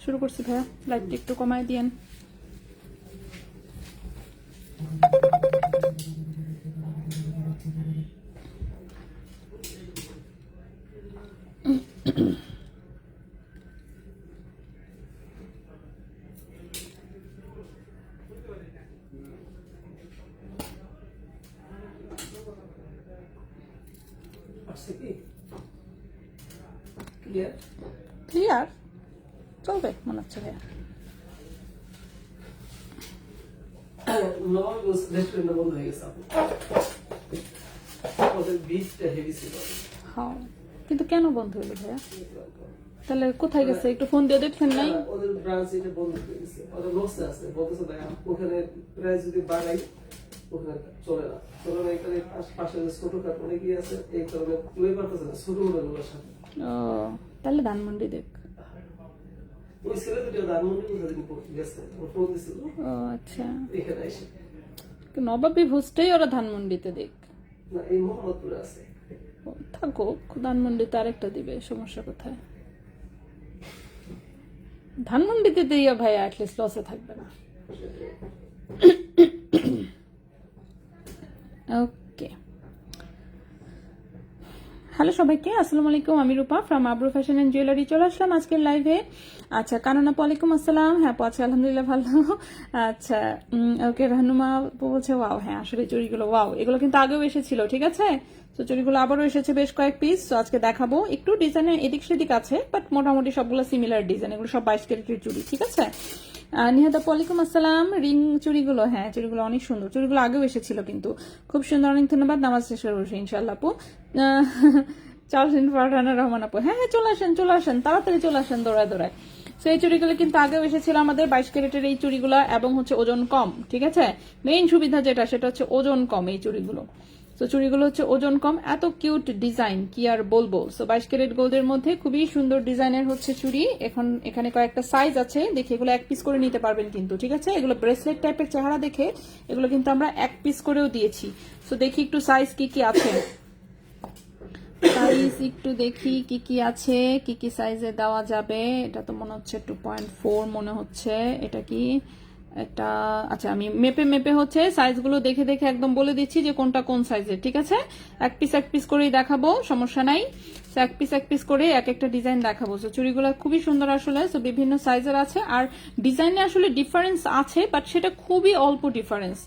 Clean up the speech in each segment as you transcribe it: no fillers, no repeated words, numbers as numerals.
শুরু করছি ভাইয়া, লাইটটা একটু কমায় দিয়েন। ক্লিয়ার চলবে মনে হচ্ছে ভাইয়া। হ্যাঁ, কিন্তু কেন বন্ধ হলো ভাইয়া? তাহলে কোথায় গেছে? একটু ফোন দিয়ে দেখছেন নাই? ওদের ব্রাঞ্চ এটা বন্ধ হয়ে গেছে, ওদের লসে আছে, বলতেছে ভাই ওখানে প্রাইস যদি বাড়াই ওখানে চলে না, এখানে পাশে যে ছোটখাটো অনেকেই আছে, এই কারণে লই পারতেছে না ছোট গুলোর সাথে। ও তাহলে ধানমন্ডি দেখ। ওই ছেলে দুটো ধানমন্ডি কোথায় গেছে, ও ফোন দিছিল। ও আচ্ছা, এখানে এসে নবাবী ভোজটাই ওরা ধানমন্ডিতে দেখ না, এই মোহাম্মদপুরে আছে। থাকুক, ধানমন্ডিতে আরেকটা দিবে, সমস্যা কোথায়? ধানমন্ডিতে দিয়ে ভাই অ্যাটলিস্ট লসে থাকবে না। ওকে, হ্যালো সবাইকে, আসসালামু আলাইকুম। আমি রূপা from Abru fashion and jewellery চলে আসলাম আজকের লাইভে। আচ্ছা, কাননা ওয়ালাইকুম আসসালাম। হ্যাঁ আছে আলহামদুলিল্লাহ ভালো। আচ্ছা ওকে, রাহনুমা বলছে ওয়াও, হ্যাঁ আসলে চুড়িগুলো ওয়াও, এগুলো কিন্তু আগেও এসেছিল, ঠিক আছে। তো চুড়িগুলো আবারও এসেছে বেশ কয়েক পিস, তো আজকে দেখাবো। একটু ডিজাইনের এদিক সেদিক আছে, বাট মোটামুটি সবগুলো সিমিলার ডিজাইন, এগুলো সব 22 ক্যারেটের চুড়ি, ঠিক আছে। নিহাদ আপু ওয়ালাইকুম আসসালাম। রিং চুড়িগুলো, হ্যাঁ চুড়িগুলো অনেক সুন্দর, চুড়িগুলো আগেও এসেছিল কিন্তু খুব সুন্দর, অনেক ধন্যবাদ। নামাজ শেষ করে বসে ইনশাল্লাহ আপু। চালসিন ফারহানা রহমান আপু, হ্যাঁ চলে আসেন তাড়াতাড়ি চলে আসেন দৌড়ায় দৌড়ায়। তো এই চুড়িগুলো কিন্তু আগেও এসেছিল আমাদের 22 ক্যারেটের এই চুড়িগুলো, এবং হচ্ছে ওজন কম, ঠিক আছে। মেইন সুবিধা যেটা সেটা হচ্ছে ওজন কম এই চুড়িগুলো। তো চুড়িগুলো হচ্ছে ওজন কম, এত কিউট ডিজাইন কি আর বলবো। সো 22 ক্যারেট গোল্ডের মধ্যে খুবই সুন্দর ডিজাইনের হচ্ছে চুড়ি। এখানে কয়েকটা সাইজ আছে, দেখে এগুলো এক পিস করে নিতে পারবেন কিন্তু, ঠিক আছে। এগুলো ব্রেসলেট টাইপের চেহারা দেখে এগুলো কিন্তু আমরা এক পিস করেও দিয়েছি। তো দেখি একটু সাইজ কি কি আছে, সাইজ একটু দেখি কি কি আছে, কি কি সাইজে দেওয়া যাবে। এটা তো মনে হচ্ছে 2.4 মনে হচ্ছে, এটা কি এটা? আচ্ছা আমি মেপে হচ্ছে সাইজগুলো দেখে দেখে একদম বলে দিচ্ছি যে কোনটা কোন সাইজের, ঠিক আছে। এক পিস করেই দেখাবো, সমস্যা নাই। এক পিস করে এক একটা ডিজাইন দেখাবো। তো চুড়িগুলো খুবই সুন্দর আসলে, তো বিভিন্ন সাইজের আছে, আর ডিজাইনে আসলে ডিফারেন্স আছে, বাট সেটা খুবই অল্প ডিফারেন্স।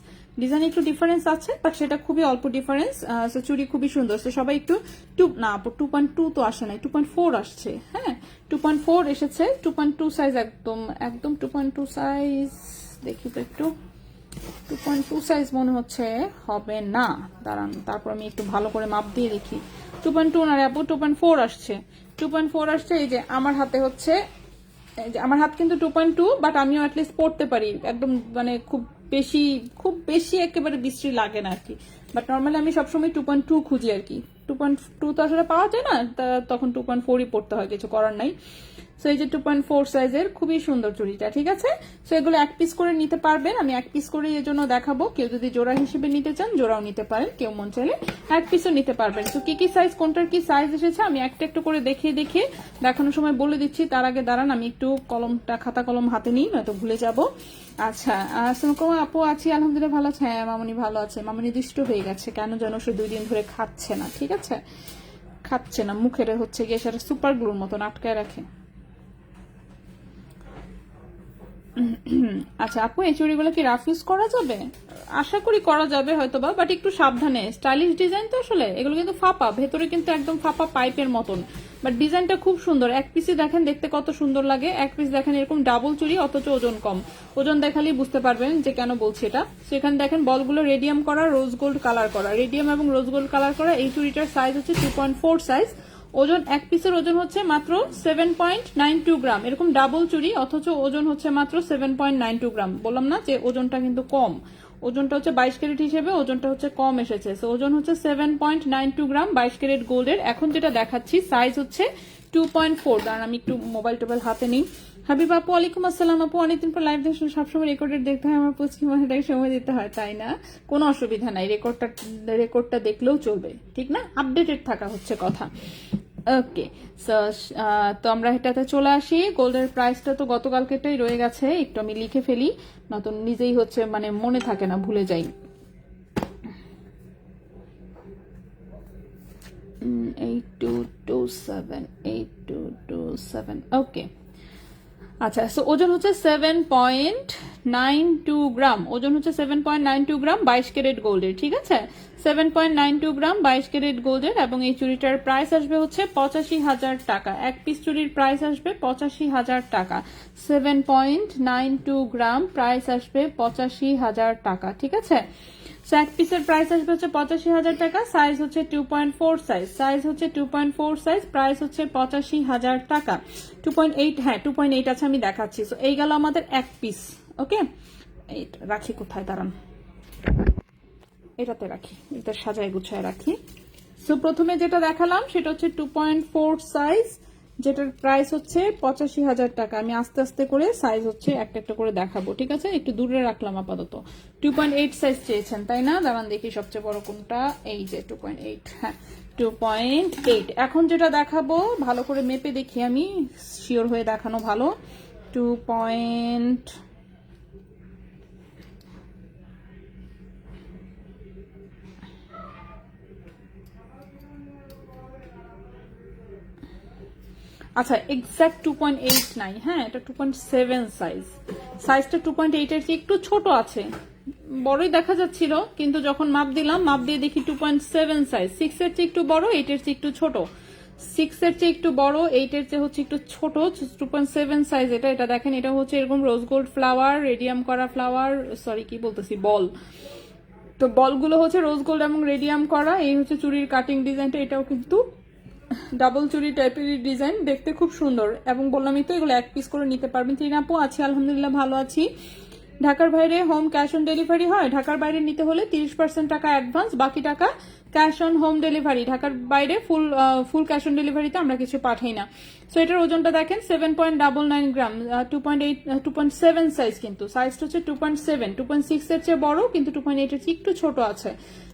ডিজাইনে একটু ডিফারেন্স আছে, বাট সেটা খুবই অল্প ডিফারেন্স। সো চুড়ি খুবই সুন্দর। তো সবাই একটু 2.2 তো আসে নাই, 2.4 আসছে, হ্যাঁ 2.4 এসেছে। 2.2 সাইজ, একদম 2.2 সাইজ। দেখি তো একটু, 2.2 সাইজ মনে হচ্ছে হবে না, দাঁড়ান তারপর আমি একটু ভালো করে মাপ দিয়ে দেখি। 2.2 না রে আপু, 2.4 আসছে। 2.4 আসছে। এই যে আমার হাতে হচ্ছে, আমার হাত কিন্তু 2.2, বাট আমিও অ্যাটলিস্ট পড়তে পারি একদম, মানে খুব বেশি একেবারে বিশ্রী লাগে না আর কি। বাট নর্মালি আমি সবসময় 2.2 খুঁজি আর কি। 2.2 তো আসলে পাওয়া যায় না, তখন 2.4ই পড়তে হয়, কিছু করার নাই। সো এই যে 2.4 সাইজের খুবই সুন্দর চুড়িটা, ঠিক আছে। সো এগুলো এক পিস করে নিতে পারবেন, আমি এক পিস করে এর জন্য দেখাবো। কেউ যদি জোড়া হিসেবে নিতে চান জোড়াও নিতে পারেন, কেউ মন চাইলে এক পিসও নিতে পারবেন। তো কি কি সাইজ, কোনটার কি সাইজ এসেছে আমি একটা একটু করে দেখিয়ে দেখানোর সময় বলে দিচ্ছি। তার আগে দাঁড়ান আমি একটু খাতা কলম হাতে নিই, নয়তো ভুলে যাব। আচ্ছা আসসালামু আপু, আছি আলহামদুলিল্লাহ ভালো আছে। হ্যাঁ মামনি ভালো আছে, মামনি দুষ্ট হয়ে গেছে, কেন যেন সে 2 দিন ধরে খাচ্ছে না, ঠিক আছে। খাচ্ছে না, মুখের হচ্ছে গিয়ে সেটা সুপার গ্লুর মতন আটকায় রাখে। আচ্ছা আপু, এই চুড়িগুলো কি রাফ ইউজ করা যাবে? আশা করি করা যাবে হয়তোবা, বাট একটু সাবধানে। স্টাইলিশ ডিজাইন তো আসলে, এগুলো কিন্তু ফাঁপা, ভেতরে কিন্তু একদম ফাঁপা পাইপের মতন, বাট ডিজাইনটা খুব সুন্দর। এক পিসে দেখেন দেখতে কত সুন্দর লাগে, এক পিস দেখেন এরকম ডাবল চুড়ি, অথচ ওজন কম। ওজন দেখালেই বুঝতে পারবেন যে কেন বলছি এটা। সেখানে দেখেন বলগুলো রেডিয়াম করা, রোজ গোল্ড কালার করা, রেডিয়াম এবং রোজ গোল্ড কালার করা। এই চুড়িটার সাইজ হচ্ছে 2.4 সাইজ। ওজন এক পিসের ওজন হচ্ছে মাত্র 7.92 গ্রাম। এরকম ডাবল চুড়ি, অথচ ওজন হচ্ছে মাত্র 7.92 গ্রাম। বললাম না যে ওজনটা কিন্তু কম, ওজনটা হচ্ছে 22 ক্যারেট হিসেবে ওজনটা হচ্ছে কম এসেছে। সো ওজন হচ্ছে 7.92 গ্রাম 22 ক্যারেট গোল্ডের। এখন যেটা দেখাচ্ছি সাইজ হচ্ছে 2.4। কারণ আমি একটু মোবাইল টোবাইল হাতে নিই। হাবিব আপু ওয়ালাইকুম আসসালাম। আপু অনেকদিন পর লাইভ দেখছেন, সবসময় রেকর্ডেড দেখতে হয়, আমার পুচকি মাথাটাকে সময় দিতে হয়, তাই না? কোনো অসুবিধা নাই, রেকর্ডটা দেখলেও চলবে, ঠিক না? আপডেটেড থাকা হচ্ছে কথা। ওকে, সো তো আমরা এটাতে চলে আসি। গোল্ডের প্রাইসটা তো গতকালকেটাই রয়ে গেছে, একটু আমি লিখে ফেলি, নতুন নিজেই হচ্ছে মানে মনে থাকে না, ভুলে যাই। 8227 ওকে। আচ্ছা, সো ওজন হচ্ছে 7.92 গ্রাম, ওজন হচ্ছে 7.92 গ্রাম 22 ক্যারেট গোল্ডের, ঠিক আছে? 7.92 গ্রাম 22 ক্যারেট গোল্ডের, এবং এই চুড়িটার প্রাইস আসবে হচ্ছে 85,000 টাকা। এক পিস চুড়ির প্রাইস আসবে 85,000 টাকা। 7.92 গ্রাম প্রাইস আসবে 85,000 টাকা, ঠিক আছে? সো এক পিসের প্রাইস আসবে হচ্ছে 85,000 টাকা। সাইজ হচ্ছে 2.4 সাইজ, সাইজ হচ্ছে 2.4 সাইজ, প্রাইস হচ্ছে 85,000 টাকা। 2.8, হ্যাঁ 2.8 আছে, আমি দেখাচ্ছি। সো এই গেল আমাদের এক পিস। ওকে, এইটা রাখি কোথায়, দাঁড়ান, এটাতে রাখি, এটা সাজায় গুছায় রাখি। সো প্রথমে যেটা দেখালাম সেটা হচ্ছে 2.4 সাইজ, যেটার প্রাইস হচ্ছে 85,000 টাকা। আমি আস্তে আস্তে করে সাইজ হচ্ছে একটা একটা করে দেখাবো, ঠিক আছে? একটু দূরে রাখলাম আপাতত। 2.8 সাইজ চেয়েছেন তাই না? দাঁড়ান দেখি সবচেয়ে বড় কোনটা, এই যে 2.8, হ্যাঁ 2.8। এখন যেটা দেখাবো ভালো করে মেপে দেখি, আমি শিওর হয়ে দেখানো ভালো। 2. আচ্ছা, এক্সাক্ট 2.8 নাই, হ্যাঁ এটা 2.7 সাইজ। সাইজটা 2.8 এর চেয়ে একটু ছোট আছে, বড়ই দেখা যাচ্ছিল, কিন্তু যখন মাপ দিলাম, মাপ দিয়ে দেখি 2.7 সাইজ। 6 এর চেয়ে একটু বড়, 8 এর চেয়ে একটু ছোট। 6 এর চেয়ে একটু বড়, 8 এর চেয়ে হচ্ছে একটু ছোট, 2.7 সাইজ। এটা দেখেন, এটা হচ্ছে এরকম রোজ গোল্ড ফ্লাওয়ার, রেডিয়াম করা ফ্লাওয়ার, সরি কি বলতেছি, বল। তো বলগুলো হচ্ছে রোজ গোল্ড এবং রেডিয়াম করা। এই হচ্ছে চুড়ির কাটিং ডিজাইনটা, এটাও কিন্তু ডাবল চুরি টাইপের ডিজাইন, দেখতে খুব সুন্দর। এবং বললামই তো, এগুলো এক পিস করে নিতে পারবেন। তিন আপু আছি, আলহামদুলিল্লাহ ভালো আছি। ঢাকার বাইরে হোম ক্যাশ অন ডেলিভারি হয়। ঢাকার বাইরে নিতে হলে 30% টাকা অ্যাডভান্স, বাকি টাকা ক্যাশ অন হোম ডেলিভারি। ঢাকার বাইরে ফুল ক্যাশ অন ডেলিভারিতে আমরা কিছু পাঠাই না। সো এটার ওজনটা দেখেন 7.99 গ্রাম, 2.7 সাইজ, কিন্তু সাইজটা হচ্ছে 2.7, 2.6 এর চেয়ে বড়, কিন্তু 2.8 এর চেয়ে একটু ছোট আছে।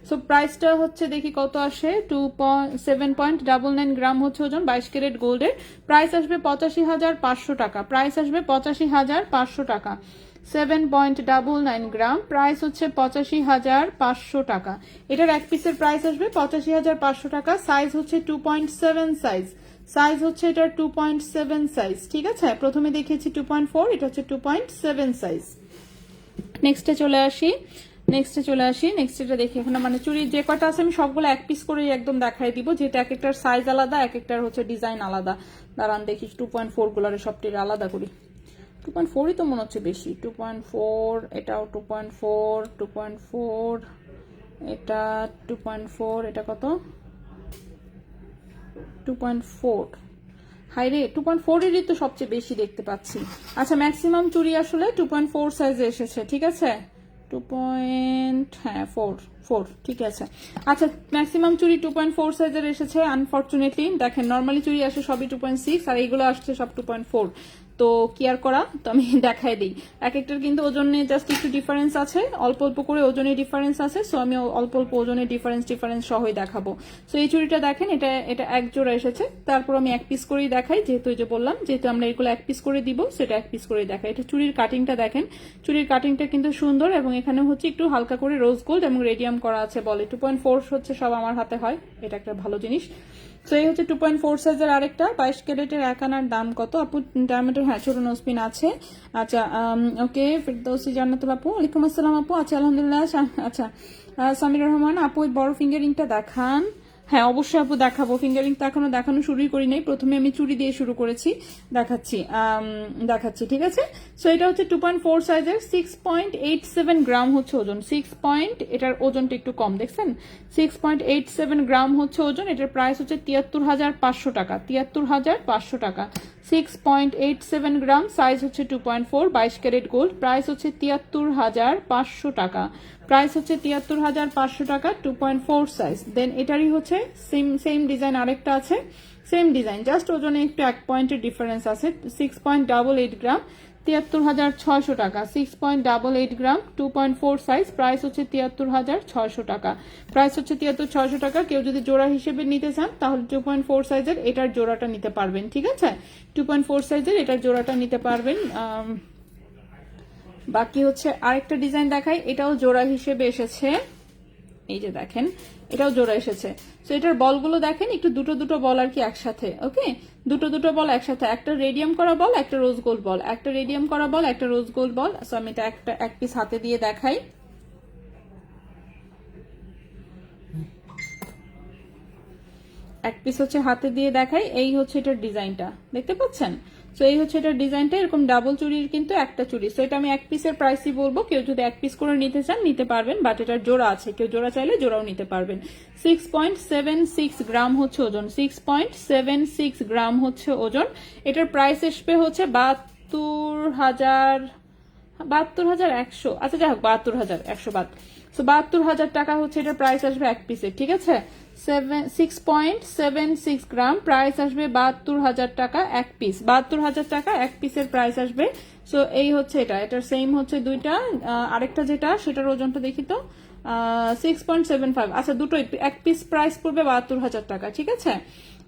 সো প্রাইসটা হচ্ছে দেখি কত আসে, 7.99 গ্রাম হচ্ছে ওজন, 22 ক্যারেট গোল্ডের। প্রাইস আসবে 85,500 টাকা, প্রাইস আসবে 85,500 টাকা। 7.99 গ্রাম, প্রাইস হচ্ছে 85,500 টাকা। এটার এক পিসের প্রাইস আসবে 85,500 টাকা। সাইজ হচ্ছে 2.7 সাইজ, সাইজ হচ্ছে এটার 2.7 সাইজ, ঠিক আছে? প্রথমে দেখিয়েছি 2.4, এটা হচ্ছে 2.7 সাইজ। নেক্সটে চলে আসি, নেক্সটটা দেখি। এখন মানে চুড়ি যে কটা আছে আমি সবগুলো এক পিস করে একদম দেখাই দিব, যেটা এক একটার সাইজ আলাদা, এক একটার হচ্ছে ডিজাইন আলাদা। দাঁড়ান দেখি 2.4 গুলারে সবটির আলাদা করি। 2.4ই তো মনে হচ্ছে বেশি। 2.4, এটাও 2.4, 2.4, এটা 2.4, এটা কত, 2.4। হাই রে, 2.4 এরই তো সবচেয়ে বেশি দেখতে পাচ্ছি। আচ্ছা, ম্যাক্সিমাম চুড়ি আসলে 2.4 সাইজে এসেছে, ঠিক আছে? 2.4, ঠিক আছে। আচ্ছা, ম্যাক্সিমাম চুড়ি 2.4 সাইজের এসেছে। আনফরচুনেটলি দেখেন, নর্মালি চুড়ি আসে সবই 2.6, আর এইগুলো আসছে সব 2.4। তো কি আর করা, তো আমি দেখাই দিই। এক একটার কিন্তু ওজনে জাস্ট একটু ডিফারেন্স আছে, অল্প অল্প করে ওজনে ডিফারেন্স আছে। সো আমি অল্প অল্প ওজনে ডিফারেন্স সহই দেখাবো। সো এই চুড়িটা দেখেন, এটা এক জোড়া এসেছে। তারপর আমি এক পিস করেই দেখাই, যেহেতু এই যে বললাম, যেহেতু আমরা এগুলো এক পিস করে দিব, সেটা এক পিস করে দেখাই। এটা চুড়ির কাটিংটা দেখেন, চুড়ির কাটিংটা কিন্তু সুন্দর, এবং এখানে হচ্ছে একটু হালকা করে রোজ গোল্ড এবং রেডিয়াম করা আছে বলে। 2.4 হচ্ছে সব আমার হাতে হয়, এটা একটা ভালো জিনিস। তো এই হচ্ছে 2.4 সাইজের আরেকটা 22 ক্যারেটের এক আনার দাম কত আপু? ডায়মন্ডের, হ্যাঁ ছোট নোজপিন আছে। আচ্ছা, ওকে, ফিরদৌসি জান্নাতুল আপু, ওয়ালাইকুম আসসালাম আপু। আচ্ছা আলহামদুলিল্লাহ। আচ্ছা, সামির রহমান আপু, ওই বড় ফিঙ্গারিংটা দেখান। হ্যাঁ অবশ্যই আপু দেখাবো। ফিঙ্গারিং তো এখনো দেখানো শুরুই করি নাই, প্রথমে আমি চুড়ি দিয়ে শুরু করেছি। দেখাচ্ছি, ঠিক আছে? সো এটা হচ্ছে 2.4 সাইজের, 6.87 গ্রাম হচ্ছে ওজন। এটার ওজনটা একটু কম দেখছেন, 6.87 গ্রাম হচ্ছে ওজন। এটার প্রাইস হচ্ছে 73,500 টাকা, 73,500 টাকা। 6.87 গ্রাম, সাইজ হচ্ছে 2.4, 22 ক্যারেট গোল্ড। প্রাইস হচ্ছে 73,500 টাকা, প্রাইস হচ্ছে 73,500 টাকা। 2.4 সাইজ। দেন এটারই হচ্ছে সেম ডিজাইন আরেকটা আছে, সেম ডিজাইন, জাস্ট ওজনে একটু 1 পয়েন্টের ডিফারেন্স আছে। 6.88 গ্রাম, 73,600 টাকা, 6.88 গ্রাম, 2.4 সাইজ, প্রাইস হচ্ছে 73,600 টাকা। প্রাইস হচ্ছে 73,600 টাকা। কেউ যদি জোড়া হিসেবে নিতে চান তাহলে 2.4 সাইজের এটার জোড়াটা নিতে পারবেন, ঠিক আছে? 2.4 সাইজের এটার জোড়াটা নিতে পারবেন। বাকি হচ্ছে আরেকটা ডিজাইন দেখাই, এটাও জোড়া হিসেবে এসেছে, এই যে দেখেন এটাও জোড়া এসেছে। তো এটার বলগুলো দেখেন একটু দুটো দুটো বল আর কি একসাথে, ওকে, দুটো দুটো বল একসাথে, একটা রেডিয়াম করা বল, একটা রোজ গোল্ড বল, একটা রেডিয়াম করা বল, একটা রোজ গোল্ড বল। সো আমি এটা এক পিস হাতে দিয়ে দেখাই। এক পিস হচ্ছে হাতে দিয়ে দেখাই, এই হচ্ছে এটার ডিজাইনটা, দেখতে পাচ্ছেন? সো এই হচ্ছে এটার ডিজাইনটা, এরকম ডাবল চুরির কিন্তু একটা চুরি। সো এটা আমি এক পিসের প্রাইসই বলবো, কেউ যদি এক পিস করে নিতে চান নিতে পারবেন, বাট এটার জোড়া আছে, কেউ জোড়া চাইলে জোড়াও নিতে পারবেন। 6.76 গ্রাম হচ্ছে ওজন, 6.76 গ্রাম হচ্ছে ওজন। এটার প্রাইস আসবে হচ্ছে 72,100, আচ্ছা যাই হোক 72,100 বাদ। সো 72,000 টাকা হচ্ছে এটার প্রাইস আসবে এক পিসের, ঠিক আছে? 6.76 গ্রাম, প্রাইস আসবে 72,000 টাকা এক পিস, 72,000 টাকা এক পিসের প্রাইস আসবে। সো এই হচ্ছে এটার সেম হচ্ছে দুইটা। আরেকটা যেটা সেটার ওজনটা দেখি তো, 6.75, আচ্ছা দুটোই এক পিস প্রাইস পড়বে 72,000 টাকা, ঠিক আছে?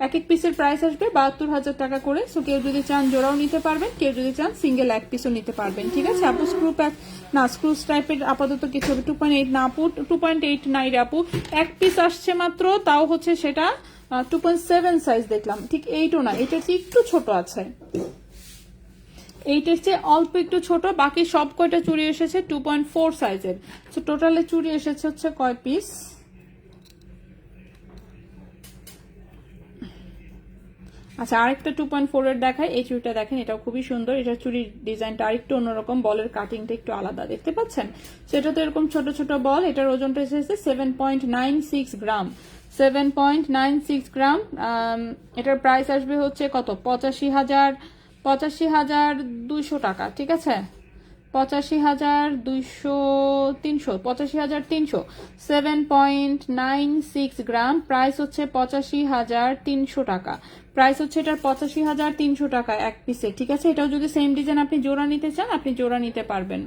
এক এক পিসের প্রাইস আসবে 72,000 টাকা করে। সো কেউ যদি চান জোড়াও নিতে পারবেন, কেউ যদি চান সিঙ্গেল এক পিসও নিতে পারবেন, ঠিক আছে? আপু স্ক্রু প্যাক না, স্ক্রুজ টাইপের আপাতত কিছু হবে 2.8 না আপু, 2.8 নাই রে আপু, এক পিস আসছে মাত্র, তাও হচ্ছে সেটা 2.7 সাইজ দেখলাম, ঠিক 8ও না, এটা হচ্ছে একটু ছোট আছে, এইটার চেয়ে অল্প একটু ছোট। বাকি সব কয়টা চুড়ি এসেছে 2.4 সাইজের। সো টোটালে চুড়ি এসেছে হচ্ছে কয় পিস, আচ্ছা আরেকটা 2.4 এর দেখাই, এই চুড়িটা দেখেন, এটাও খুবই সুন্দর, এটা চুড়ির ডিজাইনটা আরেকটু অন্যরকম, বলের কাটিংটা একটু আলাদা, দেখতে পাচ্ছেন? সেটা তো এরকম ছোট ছোট বল, এটার ওজনটা এসেছে 7.96 গ্রাম, 7.96 গ্রাম। এটার প্রাইস আসবে হচ্ছে কত, 85,200 টাকা, ঠিক আছে? 85,300, 7.96 গ্রাম, প্রাইস হচ্ছে 85,300 টাকা। প্রাইস হচ্ছে এটার 85,300 টাকা এক পিসে, ঠিক আছে? এটাও যদি সেম ডিজাইন আপনি জোড়া নিতে চান আপনি জোড়া নিতে পারবেন,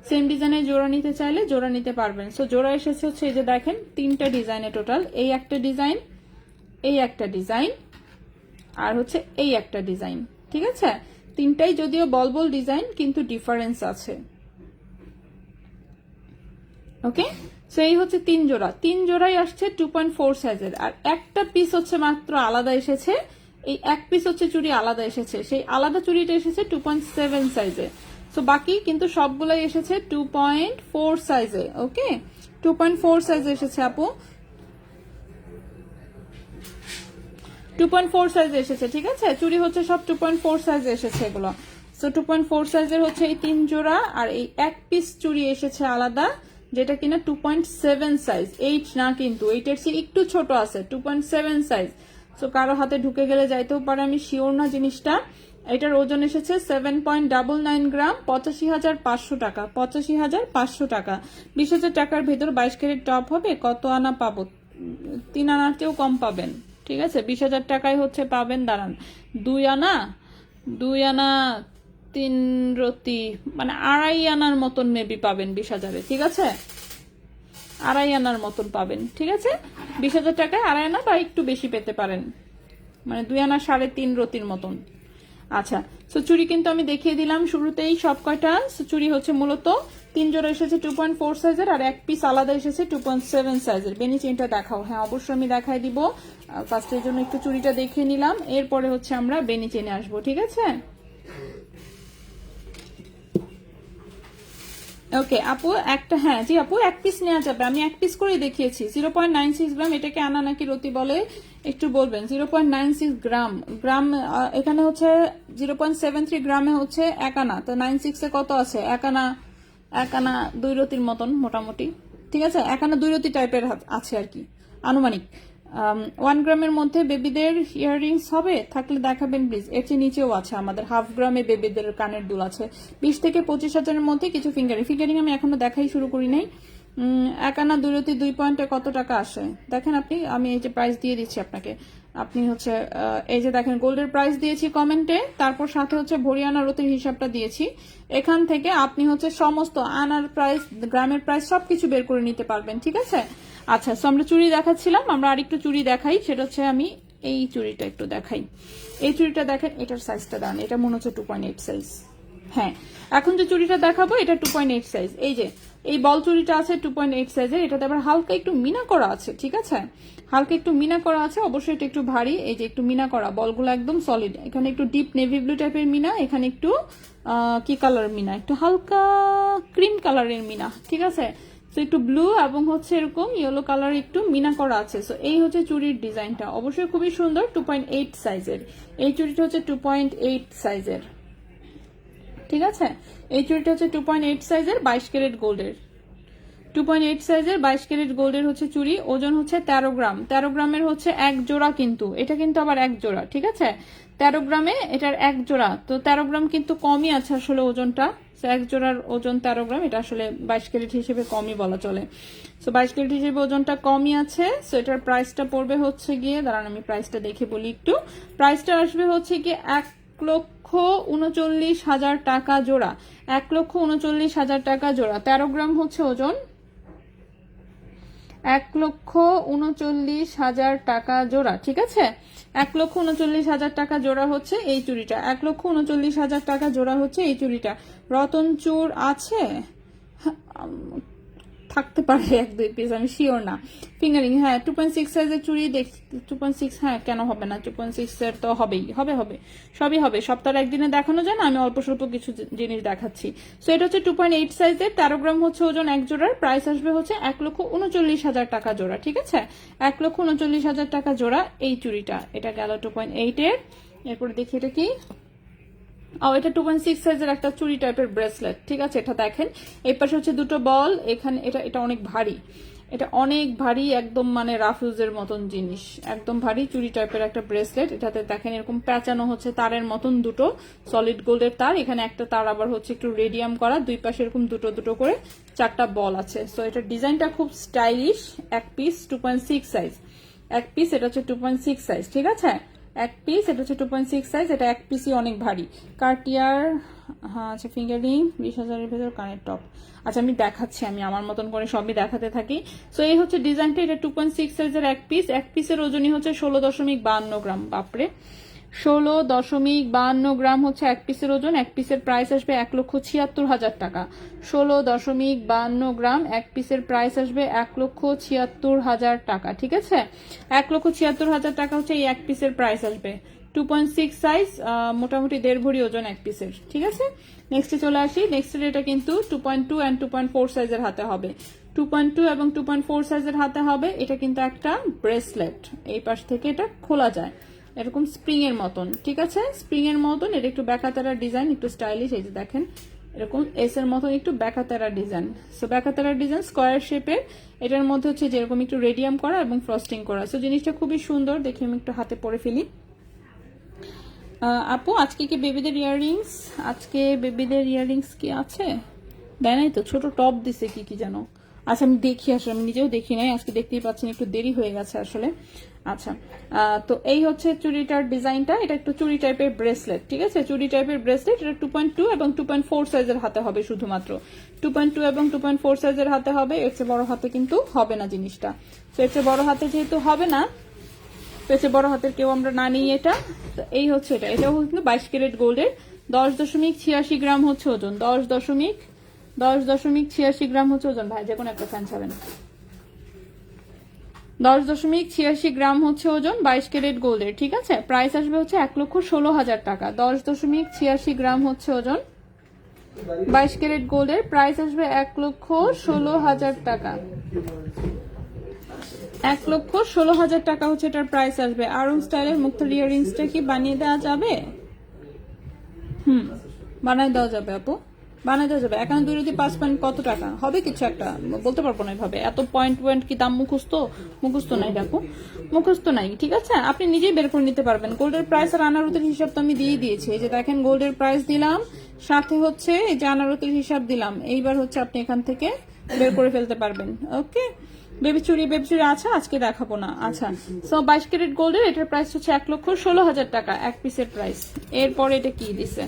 সেম ডিজাইনে জোড়া নিতে চাইলে জোড়া নিতে পারবেন। সো জোড়া এসেছে হচ্ছে এই যে দেখেন তিনটা ডিজাইনে টোটাল, এই একটা ডিজাইন, এই একটা ডিজাইন, আর হচ্ছে এই একটা ডিজাইন, ঠিক আছে? তিনটাই যদিও বল ডিজাইন কিন্তু ডিফারেন্স আছে, ওকে? সো এই হচ্ছে তিন জোড়াই আসছে 2.4 সাইজের, আর একটা পিস হচ্ছে মাত্র আলাদা এসেছে, এই এক পিস হচ্ছে চুড়ি আলাদা এসেছে, সেই আলাদা চুড়িটা এসেছে 2.7 সাইজে। সো বাকি কিন্তু সবগুলাই এসেছে 2.4 সাইজে, ওকে? 2.4 সাইজে এসেছে আপু, 2.4 সাইজে এসেছে, ঠিক আছে? চুড়ি হচ্ছে সব 2.4 সাইজে এসেছে এগুলো। সো 2.4 সাইজের হচ্ছে এই তিন জোড়া, আর এই এক পিস চুড়ি এসেছে আলাদা, যেটা কিনা 2.7 সাইজ, 8 না কিন্তু, 8 এর চেয়ে একটু ছোট আছে, 2.7 সাইজ। সো কারো হাতে ঢুকে গেলে যাইতেও পারে, আমি শিওর না জিনিসটা। এটার ওজন এসেছে 7.99 গ্রাম, 85,500 টাকা, 85,500 টাকা। 20,000 টাকার ভেতর 22 ক্যারেট টপ হবে, কত আনা পাবো? 3 আনাতেও কম পাবেন, ঠিক আছে? 20,000 টাকায় হচ্ছে পাবেন, দাঁড়ান, 2 আনা 3 রতি, মানে 2.5 আনার মতন মেবি পাবেন 20,000-এ, ঠিক আছে? 2.5 আনার মতন পাবেন, ঠিক আছে? 20,000 টাকায় 2.5 আনা বা একটু বেশি পেতে পারেন, মানে 2 আনা 3.5 রতির মতন। আচ্ছা, সো চুড়ি কিন্তু আমি দেখিয়ে দিলাম শুরুতেই সব কয়টা। সো চুড়ি হচ্ছে মূলত 3 জোড়া এসেছে 2.4 সাইজের, আর এক পিস আলাদা এসেছে 2.7 সাইজের। বেনি চেইনটা দেখাও, হ্যাঁ অবশ্যই আমি দেখাই দিব। ফার্স্টের জন্য একটু চুড়িটা দেখিয়ে নিলাম, এরপরে হচ্ছে আমরা বেনি চেইনে আসবো, ঠিক আছে? ওকে আপু, একটা, হ্যাঁ জি আপু, এক পিস নেওয়া যাবে, আমি এক পিস করেই দেখিয়েছি। 0.96 গ্রাম, এটাকে আনা নাকি রতি বলে একটু বলবেন। 0.96 গ্রাম, এখানে হচ্ছে 0.73 গ্রামে হচ্ছে 1 আনা, তো 96-এ কত আছে? 1 আনা 2 রতির মতন মোটামুটি, ঠিক আছে? 1 আনা 2 রতি টাইপের আছে আর কি, আনুমানিক। 1 গ্রামের মধ্যে বেবিদের ইয়াররিংস হবে, থাকলে দেখাবেন প্লিজ। এর চেয়ে নিচেও আছে আমাদের, হাফ গ্রামে বেবিদের কানের দুল আছে। 20 থেকে 25,000-এর মধ্যে কিছু ফিঙ্গারিং আমি এখনো দেখাই শুরু করি নাই। এক আনা 2 রতি 2 পয়েন্টে কত টাকা আসে দেখেন আপনি, আমি এই যে প্রাইস দিয়ে দিচ্ছি আপনাকে, আপনি হচ্ছে এই যে দেখেন গোল্ডের প্রাইস দিয়েছি কমেন্টে, তারপর সাথে হচ্ছে ভরি আনা রতির হিসাবটা দিয়েছি। এখান থেকে আপনি হচ্ছে সমস্ত আনার প্রাইস, গ্রামের প্রাইস সবকিছু বের করে নিতে পারবেন, ঠিক আছে। আচ্ছা, সো আমরা চুড়ি দেখাচ্ছিলাম, আমরা আরেকটু চুড়ি দেখাই, সেটা হচ্ছে আমি এই চুড়িটা একটু দেখাই। এই চুড়িটা দেখেন, এটার সাইজটা দাঁড়ান, এটা মনে হচ্ছে 2.8 সাইজ। হ্যাঁ, এখন যে চুড়িটা দেখাবো এটা 2.8 সাইজ। এই যে এই বল চুড়িটা আছে 2.8 সাইজের, এটাতে আবার হালকা একটু মিনা করা আছে, ঠিক আছে, হালকা একটু মিনা করা আছে, অবশ্যই এটা একটু ভারী। এই যে একটু মিনা করা, বলগুলো একদম সলিড, এখানে একটু ডিপ নেভি ব্লু টাইপের মিনা, এখানে একটু কি কালার মিনা, একটু হালকা ক্রিম কালারের মিনা, ঠিক আছে। তো একটু ব্লু এবং হচ্ছে এরকম ইয়েলো কালার একটু মিনা করা আছে। সো এই হচ্ছে চুড়ির ডিজাইনটা, অবশ্যই খুবই সুন্দর, 2.8 সাইজের। এই চুড়িটা হচ্ছে 2.8 সাইজের, ঠিক আছে। এই চুড়িটা হচ্ছে 2.8 সাইজের 22 ক্যারেট গোল্ডের, 2.8 সাইজের 22 ক্যারেট গোল্ডের হচ্ছে চুড়ি, ওজন হচ্ছে 13 গ্রাম। 13 গ্রামের হচ্ছে এক জোড়া, কিন্তু এটা কিন্তু আবার এক জোড়া, ঠিক আছে। 13 গ্রামে এটার এক জোড়া, তো 13 গ্রাম কিন্তু কমই আছে আসলে ওজনটা। এক জোড়ার ওজন 13 গ্রাম, এটা আসলে 22 ক্যারেট হিসেবে কমই বলা চলে। সো 22 ক্যারেট হিসেবে ওজনটা কমই আছে। সো এটার প্রাইসটা পড়বে হচ্ছে গিয়ে, দাঁড়ান আমি প্রাইসটা দেখে বলি একটু, প্রাইসটা আসবে হচ্ছে গিয়ে 1,39,000 টাকা জোড়া, 1,39,000 টাকা জোড়া। 13 গ্রাম হচ্ছে ওজন, 1,39,000 টাকা জোড়া, ঠিক আছে। 1,39,000 টাকা জোড়া হচ্ছে এই চুড়িটা, 1,39,000 টাকা জোড়া হচ্ছে এই চুড়িটা। রতন চূড় আছে, থাকতে পারে 1-2 পিস, আমি শিওর না। ফিঙ্গারিং, হ্যাঁ 2.6 সাইজের চুড়ি দেখ, 2.6, হ্যাঁ কেন হবে না, 2.6 এর তো হবেই, হবে হবে, সবই হবে। সপ্তাহে একদিনে দেখানো যায় না, আমি অল্প স্বল্প কিছু জিনিস দেখাচ্ছি। সো এটা হচ্ছে 2.8 সাইজের, 13 গ্রাম হচ্ছে ওজন এক জোড়ার, প্রাইস আসবে হচ্ছে 1,39,000 টাকা জোড়া, ঠিক আছে। 1,39,000 টাকা জোড়া এই চুড়িটা, এটা গেল 2.8 এর। এরপরে দেখি এটা কি, এটা 2.6 সাইজের একটা চুড়ি টাইপের ব্রেসলেট, ঠিক আছে। এটা দেখেন, এই পাশে হচ্ছে দুটো বল, এখানে এটা অনেক ভারী, এটা অনেক ভারী, একদম মানে রাফিউজের মতন জিনিস, একদম ভারী চুড়ি টাইপের একটা ব্রেসলেট। এটাতে দেখেন এরকম প্যাঁচানো হচ্ছে তারের মতন দুটো সলিড গোল্ডের তার, এখানে একটা তার আবার হচ্ছে একটু রেডিয়াম করা, দুই পাশে এরকম দুটো দুটো করে 4টা বল আছে। সো এটার ডিজাইনটা খুব স্টাইলিশ। এক পিস 2.6 সাইজ, এক পিস এটা হচ্ছে 2.6 সাইজ, ঠিক আছে। এক পিস এটা হচ্ছে 2.6 সাইজ, এটা এক পিসই অনেক ভারী। কার্টিয়ার, হ্যাঁ আচ্ছা, ফিঙ্গারিং 20,000-এর ভেতর কানের টপ। আচ্ছা আমি দেখাচ্ছি, আমি আমার মতন করে সবই দেখাতে থাকি। সো এই হচ্ছে ডিজাইনটা, এটা 2.6 সাইজের এক পিস, এক পিসের ওজনই হচ্ছে 16.52 গ্রাম। বাপরে, 16.52 গ্রাম হচ্ছে এক পিসের ওজন। এক পিসের প্রাইস আসবে 1,76,000 টাকা। 16.52 গ্রাম, এক পিসের প্রাইস আসবে 1,76,000 টাকা, ঠিক আছে। 1,76,000 টাকা হচ্ছে এই এক পিসের প্রাইস আসবে। 2.6 সাইজ, মোটামুটি 1.5 ভরি ওজন এক পিসের, ঠিক আছে। নেক্সটে চলে আসি, নেক্সটের এটা কিন্তু 2.2 and 2.4 সাইজের হাতে হবে, 2.2 এবং 2.4 সাইজের হাতে হবে। এটা কিন্তু একটা ব্রেসলেট, এই পাশ থেকে এটা খোলা যায় এরকম স্প্রিং এর মতন, ঠিক আছে, স্প্রিং এর মতন। এটা একটু ব্যাকাতারা ডিজাইন, একটু স্টাইলিশ, এই যে দেখেন এরকম এস এর মতন একটু ব্যাকাতারা ডিজাইন। সো ব্যাকাতারা ডিজাইন স্কোয়ার শেপের, এটার মধ্যে হচ্ছে যেরকম একটু রেডিয়াম করা এবং ফ্রস্টিং করা। সো জিনিসটা খুবই সুন্দর, দেখি আমি একটু হাতে পরে ফেলি। আপু আজকে কি বেবিদের ইয়াররিংস, আজকে বেবিদের ইয়াররিংস কি আছে? দেয় নাই তো, ছোট টপ দিছে কি কি জানো। আচ্ছা আমি দেখি, আসলে আমি নিজেও দেখি নাই, আজকে দেখতেই পাচ্ছেন একটু দেরি হয়ে গেছে আসলে। আচ্ছা, তো এই হচ্ছে চুড়িটার ডিজাইনটা, এটা একটু চুড়ি টাইপের ব্রেসলেট, ঠিক আছে, চুড়ি টাইপের ব্রেসলেট। এটা 2.2 এবং 2.4 সাইজের হাতে হবে, শুধুমাত্র 2.2 এবং 2.4 সাইজের হাতে হবে। এর চেয়ে বড় হাতে কিন্তু হবে না জিনিসটা। তো এর চেয়ে বড় হাতে যেহেতু হবে না, পেছে বড় হাতের কেউ আমরা না নিই এটা। তো এই হচ্ছে এটা, এটাও কিন্তু 22 ক্যারেট গোল্ডের, 10.86 গ্রাম হচ্ছে ওজন, 10.86 গ্রাম হচ্ছে ওজন। ভাই যে কোনো একটা ফ্যান ছাড়েন, 10.86 গ্রাম হচ্ছে ওজন, 22 ক্যারেট গোল্ডের, ঠিক আছে। প্রাইস আসবে হচ্ছে 1,16,000 টাকা। 10.86 গ্রাম হচ্ছে ওজন, 22 ক্যারেট গোল্ডের, প্রাইস আসবে 1,16,000 টাকা। 1,16,000 টাকা হচ্ছে এটার প্রাইস আসবে। আরুন স্টাইলের মুক্তার ইয়াররিংসটা কি বানিয়ে দেওয়া যাবে? বানায় দেওয়া যাবে আপু, বানায় দেওয়া যাবে। এখানে 2 রতি 5 পয়েন্ট কত টাকা হবে, কিছু একটা বলতে পারবো না এভাবে। এত পয়েন্ট কি দাম মুখস্থ নাই দেখো, মুখস্থ নাই, ঠিক আছে। আপনি নিজেই বের করে নিতে পারবেন। গোল্ডের প্রাইস আর আনারতের হিসাব তো আমি দিয়ে দিয়েছি। এই যে দেখেন গোল্ডের প্রাইস দিলাম, সাথে হচ্ছে এই যে আনারতের হিসাব দিলাম। এইবার হচ্ছে আপনি এখান থেকে বের করে ফেলতে পারবেন। ওকে, বেবি চুড়ি আছে, আজকে দেখাবো না। আচ্ছা, সো 22 ক্যারেট গোল্ডের এটার প্রাইস হচ্ছে 1,16,000 টাকা এক পিসের প্রাইস। এরপরে এটা কি দিছে?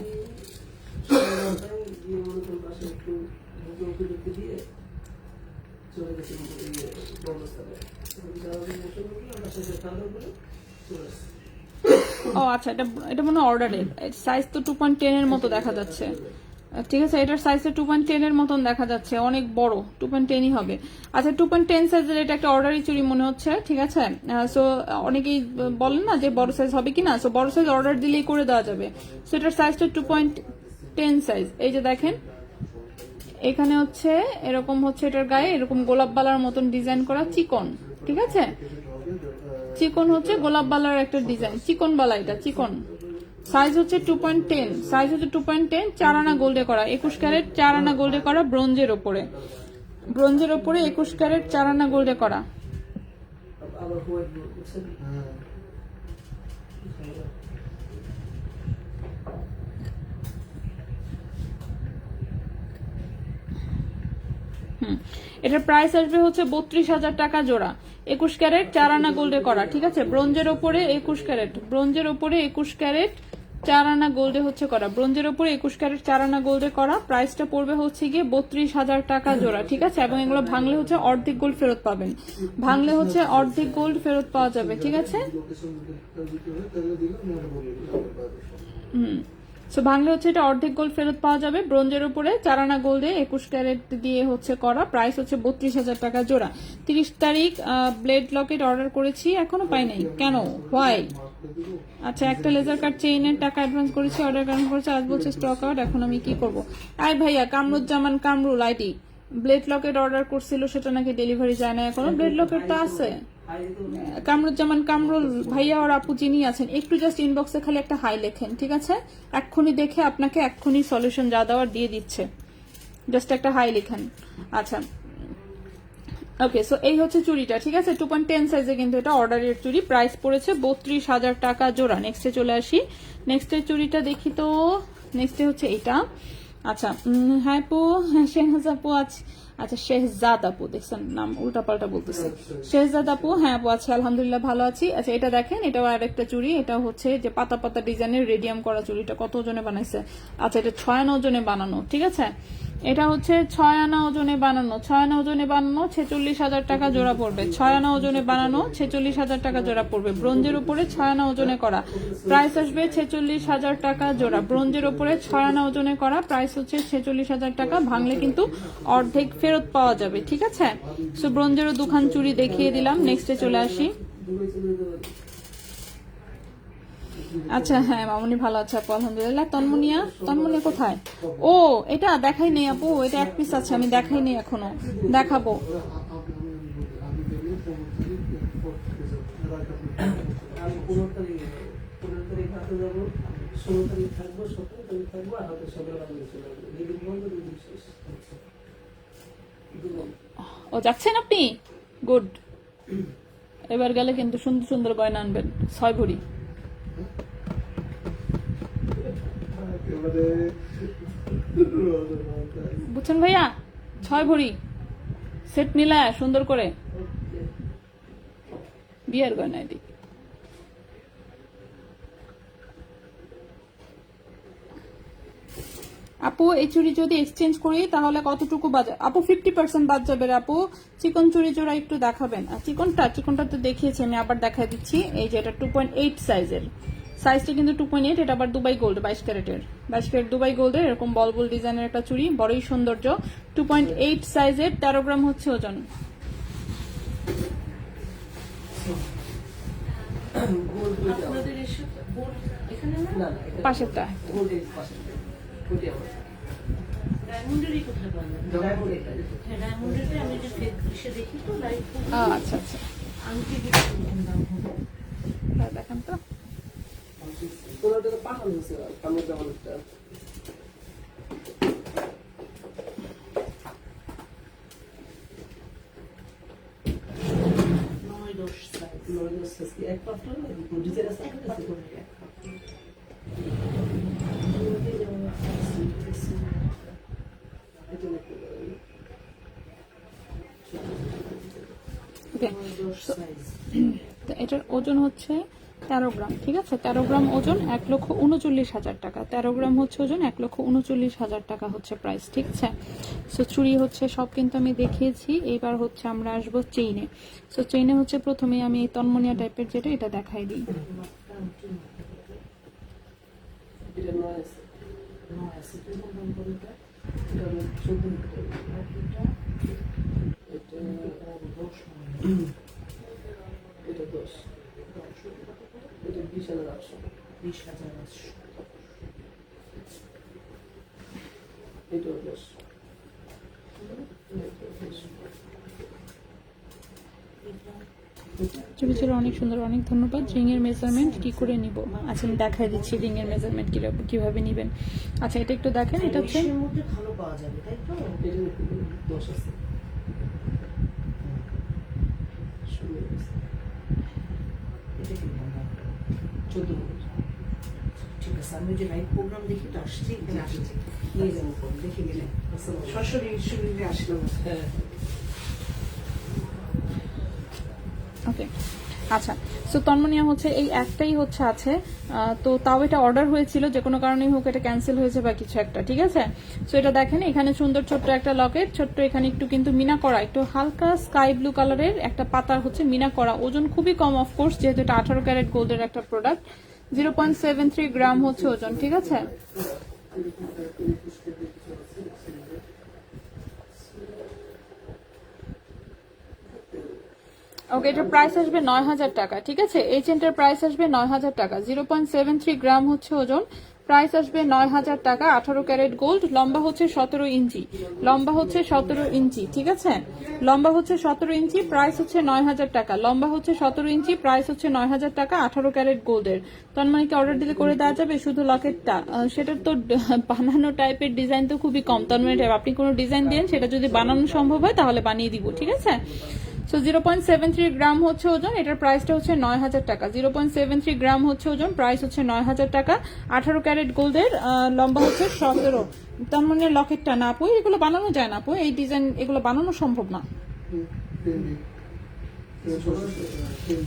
ও আচ্ছা, এটা এটা মনে হয় অর্ডারের সাইজ তো 2.10 এর মতো দেখা যাচ্ছে। ঠিক আছে, এটার সাইজ 2.10 এর মতন দেখা যাচ্ছে, অনেক বড়, 2.10ই হবে। আচ্ছা, 2.10 সাইজের এটা একটা অর্ডারি চুড়ি মনে হচ্ছে। ঠিক আছে, সো অনেকেই বলেন না যে বড় সাইজ হবে কিনা, সো বড় সাইজ অর্ডার দিলেই করে দেওয়া যাবে। সো এটার সাইজটা 2.10 সাইজ। এই যে দেখেন, এখানে হচ্ছে এরকম হচ্ছে, এটার গায়ে এরকম গোলাপ বালার মতন ডিজাইন করা চিকন। ঠিক আছে, চিকন হচ্ছে গোলাপ বালার একটা ডিজাইন, চিকন বালা, এটা চিকন। সাইজ হচ্ছে 2.10, সাইজ হচ্ছে 2.10, 4 আনা গোল্ডে করা, 21 ক্যারেট 4 আনা গোল্ডে করা, ব্রোঞ্জের ওপরে, ব্রোঞ্জের ওপরে 21 ক্যারেট 4 আনা গোল্ডে করা। এটার প্রাইস আসবে হচ্ছে 32,000 টাকা জোড়া, 21 ক্যারেট 4 আনা গোল্ডে করা। ঠিক আছে, ব্রোঞ্জের ওপরে 21 ক্যারেট, ব্রোঞ্জের ওপরে 21 ক্যারেট 4 আনা গোল্ডে হচ্ছে করা, ব্রোঞ্জের ওপরে 21 ক্যারেট 4 আনা গোল্ডে করা। প্রাইসটা পড়বে হচ্ছে গিয়ে 32,000 টাকা জোড়া। ঠিক আছে, এবং এগুলো ভাঙলে হচ্ছে অর্ধেক গোল্ড ফেরত পাবেন, ভাঙলে হচ্ছে অর্ধেক গোল্ড ফেরত পাওয়া যাবে। ঠিক আছে, সো ভাঙলে হচ্ছে এটা অর্ধেক গোল্ড ফেরত পাওয়া যাবে। ব্রোঞ্জের উপরে 4 আনা গোল্ডে 21 ক্যারেট দিয়ে হচ্ছে করা, প্রাইস হচ্ছে 32,000 টাকা জোড়া। 30 তারিখ ব্লেড লকেট অর্ডার করেছি, এখনো পাই নাই, কেন, হোয়াই? আচ্ছা, একটা লেজার কাট চেইনের টাকা অ্যাডভান্স করেছি, অর্ডার কনফার্ম করেছি, আজ বলছে স্টক আউট, এখন আমি কি করব? আই ভাইয়া, Kamruzzaman Kamrul ID, blade Locket order করছিল, সেটা নাকি ডেলিভারি যায় না এখনো। ব্লেড লকেট তো আছে, কামরুজ্জামান কামরুল ভাইয়া আর আপু যিনি আছেন, একটু জাস্ট ইনবক্সে খালি একটা হাই লেখেন। ঠিক আছে, এক্ষুনি দেখে আপনাকে এক্ষুনি সলিউশন যা দেওয়ার দিয়ে দিচ্ছে, জাস্ট একটা হাই লেখেন। আচ্ছা, ওকে, সো এই হচ্ছে চুড়িটা। ঠিক আছে, 2.10 সাইজে কিন্তু এটা অর্ডারের চুড়ি, প্রাইস পড়েছে 32,000 টাকা জোড়া। নেক্সটে চলে আসি, নেক্সটের চুড়িটা দেখি তো। নেক্সটে হচ্ছে এটা। আচ্ছা, হ্যাঁ আপু, হ্যাঁ শেহনাজ আপু আছে। আচ্ছা, শেহজাদ আপু, দেখছেন নাম উল্টা পাল্টা বলতেছে। শেহজাদ আপু, হ্যাঁ আপু আছে, আলহামদুলিল্লাহ ভালো আছি। আচ্ছা, এটা দেখেন, এটাও আরেকটা চুড়ি, এটা হচ্ছে যে পাতা পাতা ডিজাইনের রেডিয়াম করা চুড়িটা কত ওজনে বানাইছে? আচ্ছা, এটা 6 আনা ওজনে বানানো। ঠিক আছে, এটা হচ্ছে 6 আনা ওজনে বানানো, 6 আনা ওজনে বানানো, 46,000 টাকা জোড়া পড়বে। 6 আনা ওজনে বানানো, 46,000 টাকা জোড়া পড়বে। ব্রোঞ্জের উপরে 6 আনা ওজনে করা, প্রাইস আসবে 46,000 টাকা জোড়া। ব্রোঞ্জের উপরে 6 আনা ওজনে করা, প্রাইস হচ্ছে 46,000 টাকা, ভাঙলে কিন্তু অর্ধেক ফেরত পাওয়া যাবে। ঠিক আছে, সো ব্রোঞ্জেরও দুখান চুড়ি দেখিয়ে দিলাম। নেক্সটে চলে আসি। আচ্ছা, হ্যাঁ মামুনি ভালো আছে আপু, আলহামদুলিল্লাহ। তন্মনিয়া, তন্মনিয়া কোথায়? ও, এটা দেখাই নেই আপু, এটা এক পিস আছে, আমি দেখাই নেই এখনো, দেখাবো। ও, যাচ্ছেন আপনি? গুড, এবার গেলে কিন্তু সুন্দর সুন্দর গয়না আনবেন, 6 ভরি। বুঝছেন ভাইয়া, 6 ভরি সেট নিলা সুন্দর করে, বিয়ের গয়না এদিক। আপু, এই চুড়ি যদি এক্সচেঞ্জ করি তাহলে কতটুকু বাদ? আপু 50% বাদ যাবে রে আপু। চিকন চুড়ি জোড়া একটু দেখাবেন। চিকনটা তো দেখিয়েছি, আমি আবার দেখাই দিচ্ছি। এই যে এটা 2.8 সাইজের, সাইজটা কিন্তু 2.8, এটা আবার দুবাই গোল্ড 22 ক্যারেটের, 22 ক্যারেট দুবাই গোল্ডের এরকম বল বল ডিজাইনের একটা চুড়ি, বড়ই সৌন্দর্য। 2.8 সাইজের, 13 গ্রাম হচ্ছে ওজন। পাশেরটা আচ্ছা আচ্ছা, দেখেন তো। ওকে, তো এটার ওজন হচ্ছে 13 গ্রাম, ঠিক আছে? 13 গ্রাম ওজন 1,39,000 টাকা। 13 গ্রাম হচ্ছে ওজন 1,39,000 টাকা হচ্ছে প্রাইস, ঠিক আছে? সো চুড়ি হচ্ছে সব কিন্তু আমি দেখিয়েছি। এইবার হচ্ছে আমরা আসবো চেইনে। সো চেইনে হচ্ছে প্রথমে আমি এই তন্মনিয়া টাইপের যেটা, এটা দেখাই দিই। এটা নয় আছে, এটা হলো 14 এটা 10, এটা 20,800, 20,800। এটাও 10, ছবি ছিল অনেক সুন্দর, অনেক ধন্যবাদ। রিং এর মেজারমেন্ট কি করে নিব? আচ্ছা আমি দেখাই দিচ্ছি রিং এর মেজারমেন্ট কিভাবে নিবেন। আচ্ছা এটা একটু দেখেন, এটা হচ্ছে এর মধ্যে ভালো পাওয়া যাবে, তাই তো? এটা 10 আছে, 16 আছে, এটা কি বলবো? 14 আছে। ঠিক আছে, আমি যে লাইভ প্রোগ্রাম দেখি তো আসছি, এখানে আসছি, নিয়ে যাবো পরে, দেখে গেলে সরাসরি শুনে আসলাম। হ্যাঁ, ওকে। আচ্ছা, সো তন্মনিয়া হচ্ছে এই একটাই হচ্ছে আছে, তো তাও এটা অর্ডার হয়েছিল, যে কোনো কারণেই হোক এটা ক্যান্সেল হয়েছে বা কিছু একটা, ঠিক আছে? সো এটা দেখেন, এখানে সুন্দর ছোট্ট একটা লকেট, ছোট্ট এখানে একটু কিন্তু মিনা করা, একটু হালকা স্কাই ব্লু কালারের একটা পাতার হচ্ছে মিনা করা, ওজন খুবই কম অফকোর্স, যেহেতু এটা 18 ক্যারেট গোল্ডের একটা প্রোডাক্ট। 0.73 গ্রাম হচ্ছে ওজন, ঠিক আছে? ওকে, এটার প্রাইস আসবে 9,000 টাকা, ঠিক আছে? এই চেনটার প্রাইস আসবে 9,000 টাকা। 0.73 গ্রাম হচ্ছে ওজন, প্রাইস আসবে 9,000 টাকা। 18 ক্যারেট গোল্ড, লম্বা হচ্ছে 17 ইঞ্চি, লম্বা হচ্ছে 17 ইঞ্চি, ঠিক আছে? লম্বা হচ্ছে 17 ইঞ্চি, প্রাইস হচ্ছে 9,000 টাকা। লম্বা হচ্ছে 17 ইঞ্চি, প্রাইস হচ্ছে 9,000 টাকা। 18 ক্যারেট গোল্ডের। তন্ময়কে অর্ডার দিলে করে দেওয়া যাবে, শুধু লকেটটা? সেটার তো বানানো টাইপের ডিজাইন তো খুবই কম তন্ময় টাইপ, আপনি কোনো ডিজাইন দেন, সেটা যদি বানানো সম্ভব হয় তাহলে বানিয়ে দিব, ঠিক আছে? সো 0.73 গ্রাম হচ্ছে ওজন, এটার প্রাইসটা হচ্ছে 9,000 টাকা। 0.73 গ্রাম হচ্ছে ওজন, প্রাইস হচ্ছে 9,000 টাকা। 18 ক্যারেট গোল্ডের, লম্বা হচ্ছে 17। তার মানে লকেটটা না আপু, এগুলো বানানো যায় না আপু, এই ডিজাইন এগুলো বানানো সম্ভব না।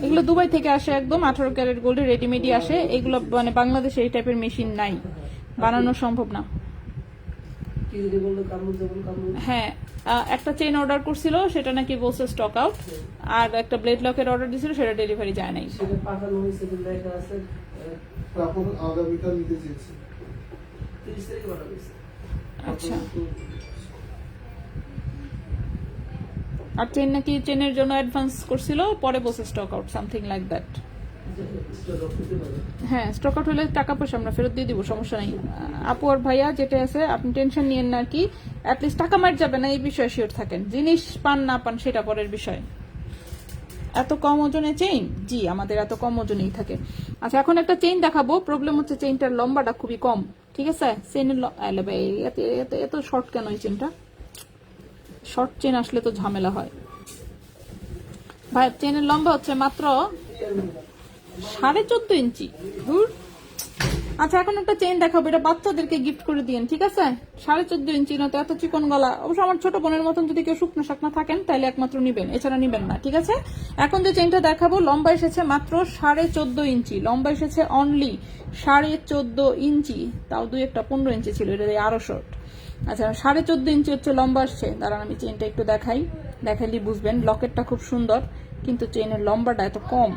এগুলো দুবাই থেকে আসে, একদম 18 ক্যারেট গোল্ডের রেডিমেডই আসে, এগুলো মানে বাংলাদেশে এই টাইপের মেশিন নাই, বানানো সম্ভব না। কি যদি বললো কামড় দেবো, কামড় হ্যাঁ, একটা চেইন অর্ডার করছিল, সেটা নাকি বলছে স্টক আউট, আর একটা ব্লেড লকের অর্ডার দিছিল, সেটা ডেলিভারি যায় নাই। সেটা পাঠানো হয়েছে, লেখা আছে তারপর আগামীকাল নিতে চেয়েছি। 30 তারিখে পাঠানো হয়েছে। আচ্ছা, আর চেন নাকি চেনের জন্য অ্যাডভান্স করছিল, পরে বসে stock out, something like that. হ্যাঁ, স্টক আউট হলে টাকা পয়সা আমরা ফেরত দিয়ে দিব, সমস্যা নেই আপু আর ভাইয়া, যেটা আছে আপনি টেনশন নিয়েন না, আর কি অ্যাটলিস্ট টাকা মার যাবে না এই বিষয়ে শিওর থাকেন। জিনিস পান না পান সেটা পরের বিষয়। এত কম ওজনে চেইন, জি আমাদের এত কম ওজনেই থাকে। আচ্ছা, এখন একটা চেইন দেখাবো, প্রবলেম হচ্ছে চেইনটার লম্বাটা খুবই কম, ঠিক আছে? চেইনের এত শর্ট কেন এই চেইনটা? শর্ট চেন আসলে তো ঝামেলা হয় ভাই। চেনের লম্বা হচ্ছে মাত্র 14.5 ইঞ্চি। ধুর। আচ্ছা, এখন একটা চেইন দেখাবো, এটা বাচ্চাদেরকে গিফট করে দিন, ঠিক আছে? 14.5 ইঞ্চি না তো, এত চিকন গলা। অবশ্য আমার ছোট বোনের মতন যদি কেউ শুকনা শাকনা থাকেন তাহলে একমাত্র নিবেন, এছাড়া নিবেন না, ঠিক আছে? এখন যে চেইনটা দেখাবো, লম্বা এসেছে মাত্র 14.5 ইঞ্চি, লম্বা এসেছে অনলি 14.5 ইঞ্চি, তাও 2-1 15 ইঞ্চি ছিল, এটা আরো শর্ট। আচ্ছা, 14.5 ইঞ্চি হচ্ছে লম্বা আসছে। দাঁড়ান আমি চেইনটা একটু দেখাই, দেখাইলে বুঝবেন। লকেটটা খুব সুন্দর, কিন্তু চেইনের লম্বাটা এত কম।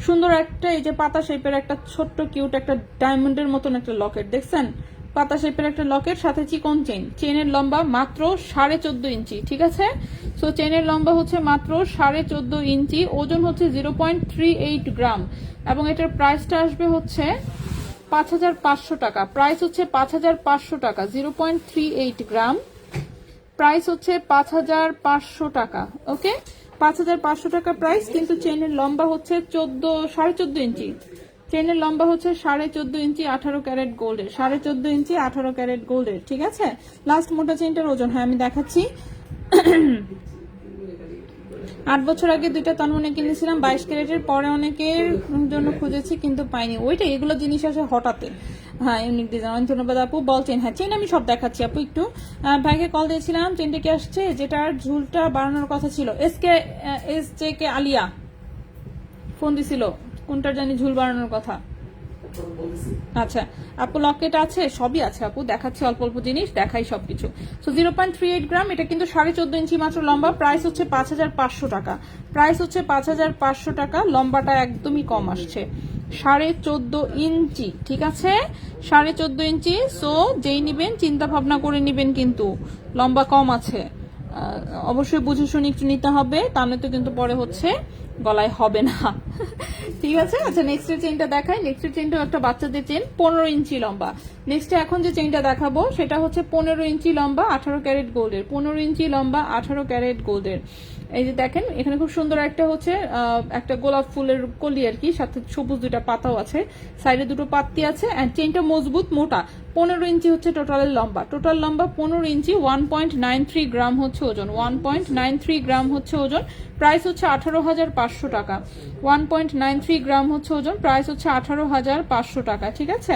সুন্দর একটা এই যে পাতা শেপের একটা ছোট্ট কিউট একটা ডায়মন্ডের মতন একটা লকেট দেখছেন, পাতা শেপের একটা লকেট, সাথে চিকন চেইন। চেইনের লম্বা মাত্র 14.5 ইঞ্চি, ঠিক আছে? সো চেইনের লম্বা হচ্ছে মাত্র 14.5 ইঞ্চি, ওজন হচ্ছে 0.38 গ্রাম, এবং এটার প্রাইসটা আসবে হচ্ছে 5,500 টাকা। প্রাইস হচ্ছে 5,500 টাকা। 0.38 গ্রাম, প্রাইস হচ্ছে 5,500 টাকা। ওকে, 5,500 টাকা প্রাইস, কিন্তু চেনের লম্বা হচ্ছে 14.5 ইঞ্চি। চেনের লম্বা হচ্ছে 14.5 ইঞ্চি, 18 ক্যারেট গোল্ডের। 14.5 ইঞ্চি 18 ক্যারেট গোল্ডের, ঠিক আছে? লাস্ট মোটা চেনটার ওজন হ্যাঁ আমি দেখাচ্ছি। 8 বছর আগে 2টা তন্মনে কিনেছিলাম 22 ক্যারেটের, পরে অনেকের জন্য খুঁজেছি কিন্তু পাইনি। ওইটা, এগুলো জিনিস আসে হঠাৎ, হ্যাঁ ইউনিক ডিজাইন, অনেক ধন্যবাদ আপু। বল চেন, হ্যাঁ চেন আমি সব দেখাচ্ছি আপু। একটু ভাইকে কল দিয়েছিলাম, চেনটা কি আসছে? যেটার ঝুলটা বাড়ানোর কথা ছিল, S J K Alia phone দিছিল, কোনটার জানি ঝুল বাড়ানোর কথা। আচ্ছা আপু লকেট আছে, সবই আছে আপু, দেখাচ্ছি অল্প অল্প জিনিস, দেখাই সবকিছু। সো 0.38 গ্রাম, এটা কিন্তু 14.5 ইঞ্চি মাত্র লম্বা, প্রাইস হচ্ছে 5,500 টাকা, প্রাইস হচ্ছে 5,500 টাকা। লম্বাটা একদমই কম আসছে, 14.5 ইঞ্চি, ঠিক আছে 14.5 ইঞ্চি। সো যেই নিবেন চিন্তা ভাবনা করে নিবেন, কিন্তু লম্বা কম আছে, অবশ্যই বুঝে শুনে একটু নিতে হবে, তা নয়তো কিন্তু পরে হচ্ছে গলায় হবে না। ঠিক আছে। আচ্ছা নেক্সটের চেনটা দেখাই। নেক্সটের চেনটাও একটা বাচ্চাদের চেন, 15 ইঞ্চি লম্বা। নেক্সটে এখন যে চেনটা দেখাবো সেটা হচ্ছে 15 ইঞ্চি লম্বা 18 ক্যারেট গোল্ডের, 15 ইঞ্চি লম্বা 18 ক্যারেট গোল্ডের। এই যে দেখেন এখানে খুব সুন্দর একটা হচ্ছে একটা গোলাপ ফুলের কলি আর কি, সাথে সবুজ দুইটা পাতাও আছে, সাইডে দুটো পাত্তি আছে, এন্ড চেনটা মজবুত মোটা। 15 ইঞ্চি হচ্ছে টোটালের লম্বা, টোটাল লম্বা 15 ইঞ্চি, 1.93 গ্রাম হচ্ছে ওজন, 1.93 গ্রাম হচ্ছে ওজন, প্রাইস হচ্ছে 18,500 টাকা। 1.93 গ্রাম হচ্ছে ওজন, প্রাইস হচ্ছে 18,500 টাকা। ঠিক আছে,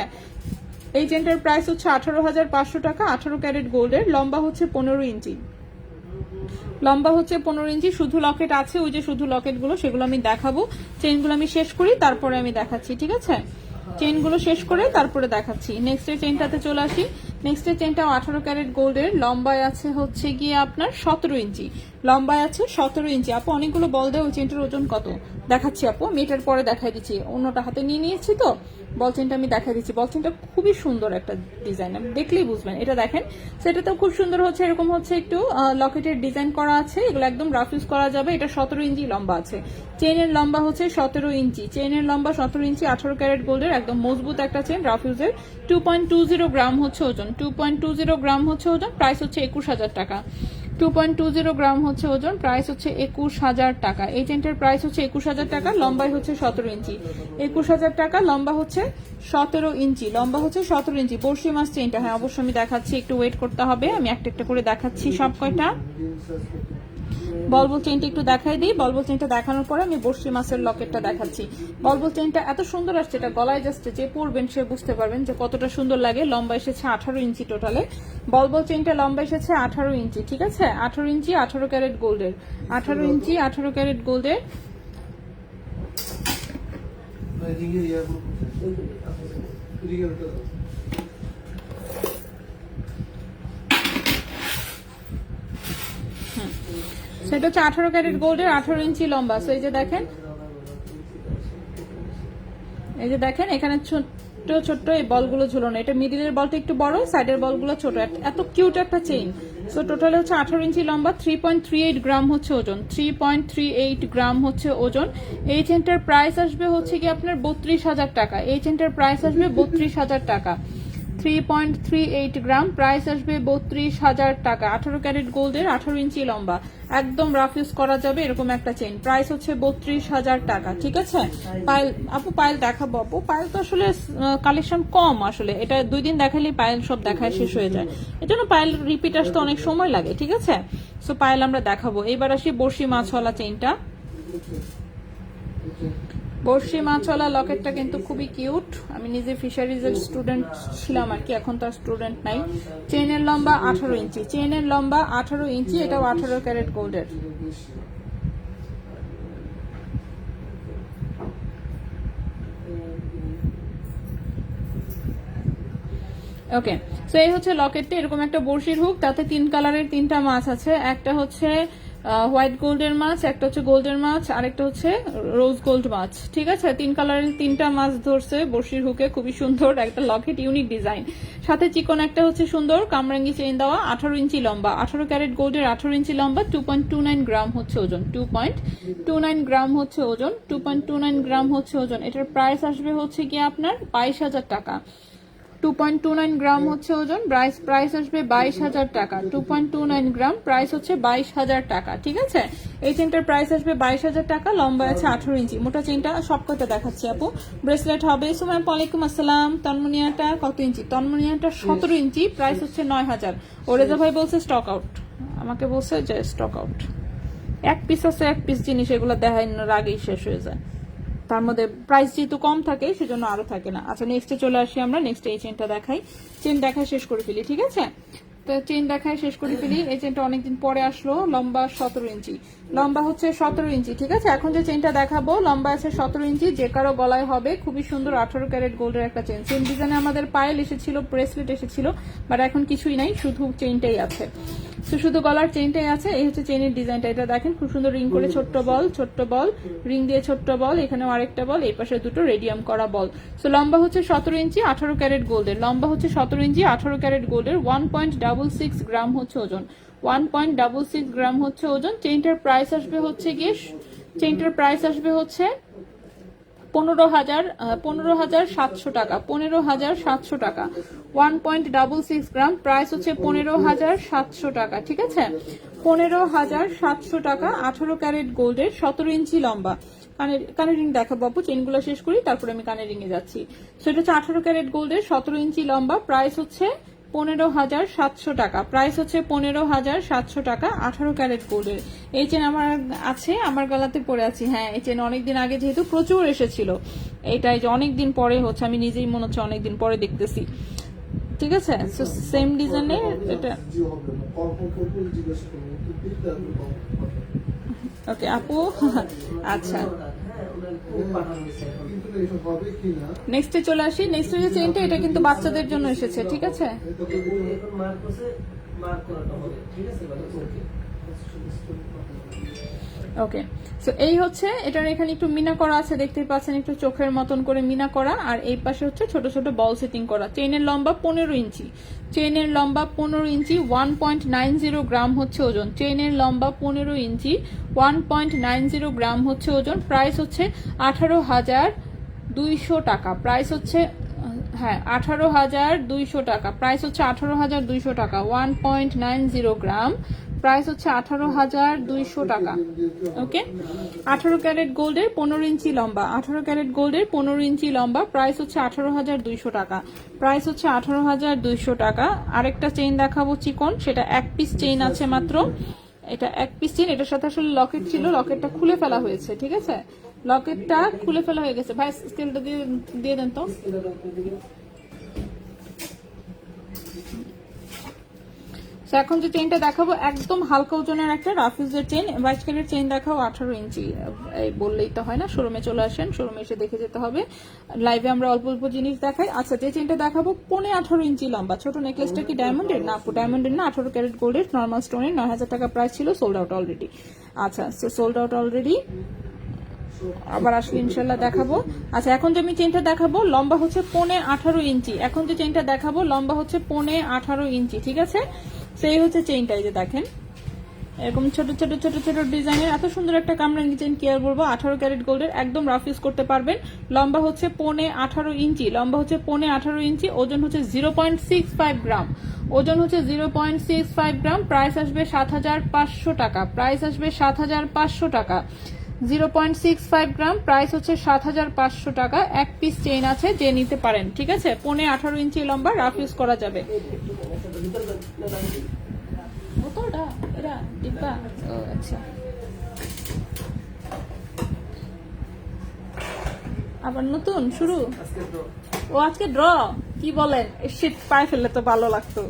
এই চেনটার প্রাইস হচ্ছে 18,500 টাকা, 18 ক্যারেট গোল্ডের, লম্বা হচ্ছে 15 ইঞ্চি, লম্বা হচ্ছে 15 ইঞ্চি। শুধু লকেট আছে, ওই যে শুধু লকেট গুলো, সেগুলো আমি দেখাবো। চেনগুলো আমি শেষ করি তারপরে আমি দেখাচ্ছি, ঠিক আছে, চেনগুলো শেষ করে তারপরে দেখাচ্ছি। নেক্সটের চেনটাতে চলে আসি। নেক্সটের চেনটাও 18 ক্যারেট গোল্ডের, লম্বায় আছে হচ্ছে গিয়ে আপনার 17 ইঞ্চি, লম্বায় আছে 17 ইঞ্চি। আপু অনেকগুলো বল দেয়, ওই চেনটার ওজন কত দেখাচ্ছি আপু, আমি এটার পরে দেখাই দিচ্ছি, অন্যটা হাতে নিয়ে নিয়েছি তো বল চেনটা আমি দেখাই দিচ্ছি। বল চেনটা খুবই সুন্দর একটা ডিজাইন, দেখলেই বুঝবেন। এটা দেখেন সেটাতেও খুব সুন্দর হচ্ছে, এরকম হচ্ছে একটু লকেটের ডিজাইন করা আছে, এগুলো একদম রাফ ইউজ করা যাবে। এটা 17 ইঞ্চি লম্বা আছে, চেনের লম্বা হচ্ছে 17 ইঞ্চি, চেনের লম্বা 17 ইঞ্চি, 18 ক্যারেট গোল্ডের, একদম মজবুত একটা চেন, রাফ ইউজের। 2.20 গ্রাম হচ্ছে ওজন, 2.20 গ্রাম হচ্ছে ওজন, প্রাইস হচ্ছে 21,000 টাকা। 2.20 গ্রাম হচ্ছে ওজন, প্রাইস হচ্ছে 21,000 টাকা। এই চেনটার প্রাইস হচ্ছে 21,000 টাকা, লম্বাই হচ্ছে 17 ইঞ্চি, 21,000 টাকা, লম্বা হচ্ছে 17 ইঞ্চি, লম্বা হচ্ছে 17 ইঞ্চি। বর্ষি মাছ চেনটা, হ্যাঁ অবশ্যই আমি দেখাচ্ছি, একটু ওয়েট করতে হবে, আমি একটা একটা করে দেখাচ্ছি সব কয়টা। বলবল চেনটা একটু দেখাই দিই, বলবল চেনটা দেখানোর পরে আমি বর্ষি মাছের লকেটটা দেখাচ্ছি। বলবল চেনটা এত সুন্দর আসছে, এটা গলায় জাস্ট যে পরবেন সে বুঝতে পারবেন যে কতটা সুন্দর লাগে। লম্বা এসেছে 18 ইঞ্চি টোটালে, বলবল চেনটা লম্বা এসেছে 18 ইঞ্চি, ঠিক আছে 18 ইঞ্চি, 18 ক্যারেট গোল্ডের, 18 ইঞ্চি 18 ক্যারেট গোল্ডের। সেটা হচ্ছে 18 ক্যারেট গোল্ডের, 18 ইঞ্চি লম্বা। সো এই যে দেখেন, এই যে দেখেন এখানে ছোট্ট ছোট্ট এই বলগুলো ঝুলানো, এটা মিডিলের বলটা একটু বড়, সাইডের বলগুলো ছোট, এত কিউট একটা চেইন। সো টোটালে হচ্ছে 18 ইঞ্চি লম্বা, 3.38 গ্রাম হচ্ছে ওজন, 3.38 গ্রাম হচ্ছে ওজন। এই চেনটার প্রাইস আসবে হচ্ছে কি আপনার 32,000 টাকা, এই চেনটার প্রাইস আসবে 32,000 টাকা। 3.38 গ্রাম, প্রাইস আসবে 32,000 টাকা। 18 ক্যারেট গোল্ডের, 18 ইঞ্চি লম্বা, একদম রাফ ইউজ করা যাবে এরকম একটা চেন, প্রাইস হচ্ছে 32,000 টাকা। ঠিক আছে, পায়েল আপু পায়েল দেখাবো আপু, পায়েল তো আসলে কালেকশন কম, আসলে এটা 2 দিন দেখালেই পায়েল সব দেখায় শেষ হয়ে যায়, এজন্য পায়েল রিপিট আসতে অনেক সময় লাগে। ঠিক আছে, সো পায়েল আমরা দেখাবো। এবার আসি বর্ষি মাছওয়ালা চেনটা। বর্ষি মাছওয়ালা লকেটটা কিন্তু খুবই কিউট, আমি নিজে ফিশারিজের স্টুডেন্ট ছিলাম আর কি, এখন তো স্টুডেন্ট নাই। চেনের লম্বা 18 ইঞ্চি, চেনের লম্বা 18 ইঞ্চি, এটাও 18 ক্যারেট গোল্ডের। ওকে, সো এই হচ্ছে লকেটটা, এরকম একটা বর্ষির হুক, তাতে 3 কালারের 3টা মাছ আছে, একটা হচ্ছে হোয়াইট গোল্ডের মাছ, একটা হচ্ছে গোল্ডের মাছ, আরেকটা হচ্ছে রোজ গোল্ড মাছ। ঠিক আছে, 3 কালারের 3টা মাছ ধরছে বর্ষির হুকে, খুবই সুন্দর একটা লকেট, ইউনিক ডিজাইন, সাথে চিকন একটা হচ্ছে সুন্দর কামরাঙ্গি চেইন দেওয়া, 18 ইঞ্চি লম্বা, 18 ক্যারেট গোল্ডের, 18 ইঞ্চি লম্বা, 2.29 গ্রাম হচ্ছে ওজন, 2.29 গ্রাম হচ্ছে ওজন, 2.29 গ্রাম হচ্ছে ওজন। এটার প্রাইস আসবে হচ্ছে কি আপনার 22,000 টাকা। 2.29 গ্রাম হচ্ছে ওজন, প্রাইস আসবে 22,000 টাকা। 2.29 গ্রাম, প্রাইস হচ্ছে 22,000 টাকা। ঠিক আছে, এই চেনটার প্রাইস আসবে 22,000 টাকা, লম্বা আছে 18 ইঞ্চি। মোটা চেনটা সব কটা দেখাচ্ছি আপু। ব্রেসলেট হবে। সুমাইম ওয়ালাইকুম আসসালাম। তন্মনিয়াটা কত ইঞ্চি? তন্মনিয়াটা 17 ইঞ্চি, প্রাইস হচ্ছে 9,000। ওরেজা ভাই বলছে স্টক আউট, আমাকে বলছে যে স্টক আউট, এক পিস আছে, এক পিস জিনিস, এগুলো দেখানোর আগেই শেষ হয়ে যায়। তার মধ্যে প্রাইস যেহেতু কম থাকে সেজন্য আরো থাকে না। আচ্ছা নেক্সটে চলে আসি আমরা, নেক্সট এই চেনটা দেখাই, চেন দেখায় শেষ করে ফেলি, ঠিক আছে? তো চেন দেখায় শেষ করে ফেলি। এই চেনটা অনেকদিন পরে আসলো, লম্বা 17 ইঞ্চি, লম্বা হচ্ছে 17 ইঞ্চি, ঠিক আছে? এখন যে চেনটা দেখাবো লম্বা আছে 17 ইঞ্চি, যে কারো গলায় হবে, খুবই সুন্দর 18 ক্যারেট গোল্ডের একটা চেন। সেম ডিজাইনে আমাদের পায়েল এসেছিল, ব্রেসলেট এসেছিল, বাট এখন কিছুই নাই, শুধু চেনটাই আছে। তো শুধু গলার চেনটাই আছে। এই হচ্ছে চেনের ডিজাইনটা, এটা দেখেন খুব সুন্দর রিং করে ছোট্ট বল, রিং দিয়ে ছোট্ট বল, এখানেও আরেকটা বল, এই পাশে দুটো রেডিয়াম করা বল। সো লম্বা হচ্ছে 17 ইঞ্চি 18 ক্যারেট গোল্ডের, লম্বা হচ্ছে 17 ইঞ্চি 18 ক্যারেট গোল্ডের, 1.66 গ্রাম হচ্ছে ওজন, 1.66 গ্রাম হচ্ছে ওজন। চেইনটার প্রাইস আসবে হচ্ছে গিয়ে, চেইনটার প্রাইস আসবে হচ্ছে 15,700 টাকা, 15,700 টাকা, 1.66 গ্রাম, প্রাইস হচ্ছে 15,700 টাকা, ঠিক আছে? 15,700 টাকা, 18 ক্যারেট গোল্ডের, 17 ইঞ্চি লম্বা। কানের রিং দেখাবো আপু, চেনগুলো শেষ করি তারপরে আমি কানের রিং এ যাচ্ছি। সেটা হচ্ছে 18 ক্যারেট গোল্ডের, 17 ইঞ্চি লম্বা, প্রাইস হচ্ছে 15,700 টাকা, প্রাইস হচ্ছে 15,700 টাকা, 18 ক্যারেট গোল্ডের। এই চেন আমার আছে, আমার গলাতে পরে আছি। হ্যাঁ এই চেন অনেকদিন আগে যেহেতু প্রচুর এসেছিল, এইটাই যে অনেকদিন পরে হচ্ছে, আমি নিজেই মনে হচ্ছে অনেকদিন পরে দেখতেছি, ঠিক আছে? সেম ডিজাইনের এটা। জি হবে না, কনফার্ম করতে জিজ্ঞাসা করবো, কিন্তু দিতে আপনি ওকে আপু, আচ্ছা কিন্তু এটা হবে কি না নেক্সটে চলে আসি। নেক্সটে যে চেনটা, এটা কিন্তু বাচ্চাদের জন্য এসেছে, ঠিক আছে? এখন মার্ক করছে, মার্ক করাটা হবে, ঠিক আছে? ওকে ওকে, সো এই হচ্ছে এটার, এখানে একটু মিনা করা আছে, দেখতেই পাচ্ছেন, একটু চোখের মতন করে মিনা করা, আর এই পাশে হচ্ছে ছোট ছোট বল সেটিং করা। চেইনের লম্বা 15 ইঞ্চি, চেইনের লম্বা 15 ইঞ্চি, 1.90 গ্রাম হচ্ছে ওজন, চেইনের লম্বা 15 ইঞ্চি, 1.90 গ্রাম হচ্ছে ওজন। প্রাইস হচ্ছে 18,200 টাকা, প্রাইস হচ্ছে, হ্যাঁ 18,200 টাকা, প্রাইস হচ্ছে 18,200 টাকা, 1.90 গ্রাম, প্রাইস হচ্ছে 18,200 টাকা। ওকে, 18 ক্যারেট গোল্ডের 15 ইঞ্চি লম্বা, 18 ক্যারেট গোল্ডের 15 ইঞ্চি লম্বা, প্রাইস হচ্ছে 18,200 টাকা, প্রাইস হচ্ছে 18,200 টাকা। আরেকটা চেইন দেখাবো চিকন, সেটা এক পিস চেইন আছে মাত্র, এটা এক পিস চেইন, এটার সাথে আসলে লকেট ছিল, লকেটটা খুলে ফেলা হয়েছে, ঠিক আছে? লকেটটা খুলে ফেলা হয়ে গেছে। ভাই স্কেলটা দিয়ে দেন তো। এখন যে চেইনটা দেখাবো একদম হালকা ওজনের একটা রাফিউজের চেইন, 22 ক্যারেট চেইন দেখাও 18 ইঞ্চি। এই বললেই তো হয় না, শোরুমে চলে আসেন, শোরুমে এসে দেখে যেতে হবে, লাইভে আমরা অল্প অল্প জিনিস দেখাই। আচ্ছা যে চেইনটা দেখাবো 18 ইঞ্চি লম্বা, ছোট নেকলেসটা কি ডায়মন্ডের? না আপু ডায়মন্ডের না, 18 ক্যারেট গোল্ডের, নর্মাল স্টোনের, 9,000 টাকা প্রাইস ছিল, সোল্ড আউট অলরেডি। আচ্ছা সোল্ড আউট অলরেডি, আবার আসলে ইনশাল্লাহ দেখাবো। আচ্ছা এখন যে আমি চেইনটা দেখাবো লম্বা হচ্ছে 18 ইঞ্চি, এখন যে চেইনটা দেখাবো লম্বা হচ্ছে 18 ইঞ্চি, ঠিক আছে? সেই হচ্ছে চেইনটা, এই যে দেখেন এরকম ছোট ছোট ছোট ছোট ডিজাইনের এত সুন্দর একটা কামরাঙ্গি চেইন, কি আর বলবো, 18 ক্যারেট গোল্ডের, একদম রাফ ইউজ করতে পারবেন। লম্বা হচ্ছে 18 ইঞ্চি, লম্বা হচ্ছে 18 ইঞ্চি, ওজন হচ্ছে 0.65 গ্রাম, ওজন হচ্ছে 0.65 গ্রাম, প্রাইস আসবে 7,500 টাকা, প্রাইস আসবে 7,500 টাকা, 0.65 গ্রাম, প্রাইস হচ্ছে 7,500 টাকা। এক পিস চেইন আছে, যে নিতে পারেন, ঠিক আছে? 18 ইঞ্চি লম্বা, রাফ ইউজ করা যাবে। বোতলটা এটা ডিব্বা, ও আচ্ছা, আবার নতুন শুরু। ও আজকে ড্র, কি বলেন? শীত পায়ে ফেললে তো ভালো লাগতো।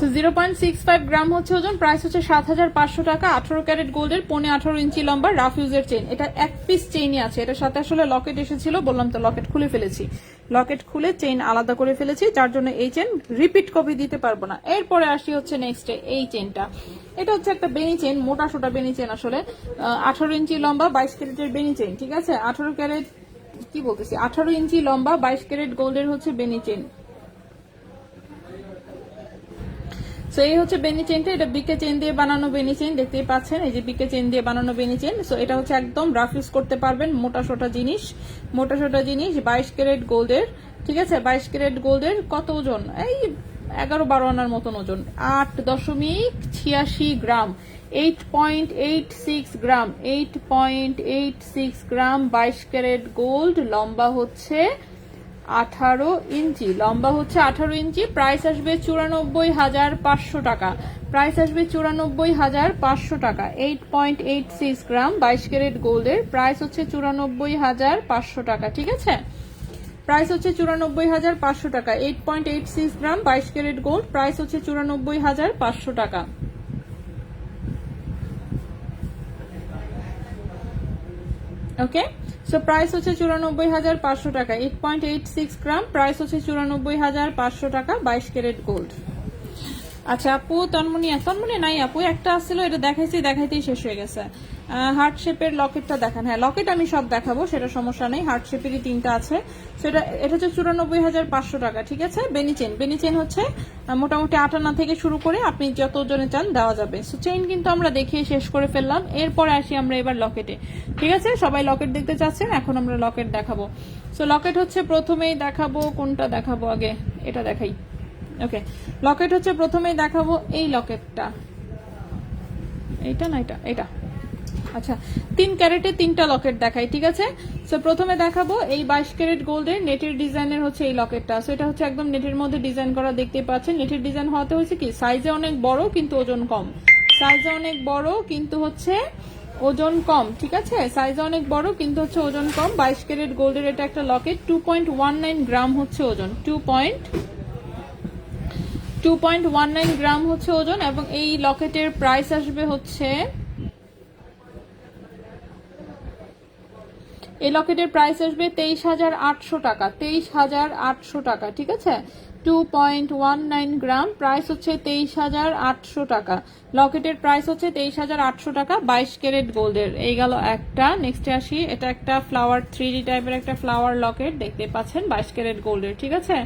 সো 0.65 গ্রাম হচ্ছে ওজন, প্রাইস হচ্ছে 7,500 টাকা, 18 ক্যারেট গোল্ডের, 18 ইঞ্চি লম্বা রাফ ইউজের চেইন। এটা এক পিস চেইনই আছে, এটার সাথে আসলে লকেট এসেছিল, বললাম তো লকেট খুলে ফেলেছি, লকেট খুলে চেইন আলাদা করে ফেলেছি, যার জন্য এই চেইন রিপিট কপি দিতে পারবো না। এরপরে আসি হচ্ছে নেক্সটে এই চেইনটা, এটা হচ্ছে একটা বেনি চেইন, মোটা সোটা বেনি চেইন, আসলে 18 ইঞ্চি লম্বা 22 ক্যারেটের বেনি চেইন, ঠিক আছে? 18 ক্যারেট কি বলতেছি, 18 ইঞ্চি লম্বা 22 ক্যারেট গোল্ডের হচ্ছে বেনি চেইন। সো এই হচ্ছে বেনি চেইনটা, এটা বিকে চেইন দিয়ে বানানো বেনি চেইন, দেখতেই পাচ্ছেন, এই যে বিকে চেইন দিয়ে বানানো বেনি চেইন। সো এটা হচ্ছে একদম রাফ ইউজ করতে পারবেন, মোটা সোটা জিনিস, মোটা সোটা জিনিস, 22 ক্যারেট গোল্ডের, ঠিক আছে? 22 ক্যারেট গোল্ডের কত ওজন? এই 11-12 আনার মতন ওজন, 8.86 গ্রাম, 8.86 গ্রাম, 8.86 গ্রাম, 22 ক্যারেট গোল্ড, লম্বা হচ্ছে 18 ইঞ্চি, লম্বা হচ্ছে 18 ইঞ্চি, প্রাইস আসবে 94,500 টাকা। প্রাইস আসবে 94,500 টাকা। 8.86 গ্রাম 22 ক্যারেট গোল্ডের প্রাইস হচ্ছে 94,500 টাকা। ঠিক আছে, প্রাইস হচ্ছে 94,500 টাকা। 8.86 গ্রাম 22 ক্যারেট গোল্ড প্রাইস হচ্ছে 94,500 টাকা। ওকে, সো প্রাইস হচ্ছে 94,500 টাকা। 8.86 গ্রাম প্রাইস হচ্ছে 94,500 টাকা 22 ক্যারেট গোল্ড। আচ্ছা আপু, তন্মনি নাই আপু, একটা আসছিল, এটা দেখাইতেই শেষ হয়ে গেছে। হার্ট শেপের লকেটটা দেখান। হ্যাঁ, লকেট আমি সব দেখাবো, সেটা সমস্যা নেই। হার্ট শেপেরই 3টা আছে, সেটা এটা হচ্ছে 94,500 টাকা। ঠিক আছে, বেনি চেন হচ্ছে মোটামুটি 58 থেকে শুরু করে আপনি যত ওজনে চান দেওয়া যাবে। সো চেইন কিন্তু আমরা দেখিয়ে শেষ করে ফেললাম। এরপরে আসি আমরা এবার লকেটে। ঠিক আছে, সবাই লকেট দেখতে চাচ্ছেন, এখন আমরা লকেট দেখাবো। সো লকেট হচ্ছে প্রথমেই দেখাবো, কোনটা দেখাবো আগে, এটা দেখাই। ওকে, লকেট হচ্ছে প্রথমেই দেখাবো এই লকেটটা, এইটা না এটা। আচ্ছা, 3 ক্যারেটে 3টা লকেট দেখাই। ঠিক আছে, সো প্রথমে দেখাবো এই 22 ক্যারেট গোল্ডের নেটের ডিজাইনের হচ্ছে এই লকেটটা। সো এটা হচ্ছে একদম নেটের মধ্যে ডিজাইন করা, দেখতে পাচ্ছেন। নেটের ডিজাইন হওয়াতে হয়েছে কি, সাইজে অনেক বড় কিন্তু ওজন কম। সাইজে অনেক বড় কিন্তু হচ্ছে ওজন কম। ঠিক আছে, সাইজে অনেক বড় কিন্তু হচ্ছে ওজন কম। 22 ক্যারেট গোল্ডের এটা একটা লকেট। 2.19 গ্রাম হচ্ছে ওজন, 2.19 গ্রাম হচ্ছে ওজন। এবং এই লকেটের প্রাইস আসবে হচ্ছে, এই লকেটের প্রাইস আসবে 23,800 টাকা। 23,800 টাকা। ঠিক আছে, 2.19 গ্রাম প্রাইস হচ্ছে 23,800 টাকা। লকেটের প্রাইস হচ্ছে 23,800 টাকা 22 ক্যারেট গোল্ডের। এই গেল একটা। নেক্সটে আসি, এটা একটা ফ্লাওয়ার 3D টাইপের একটা ফ্লাওয়ার লকেট, দেখতে পাচ্ছেন 22 ক্যারেট গোল্ডের। ঠিক আছে,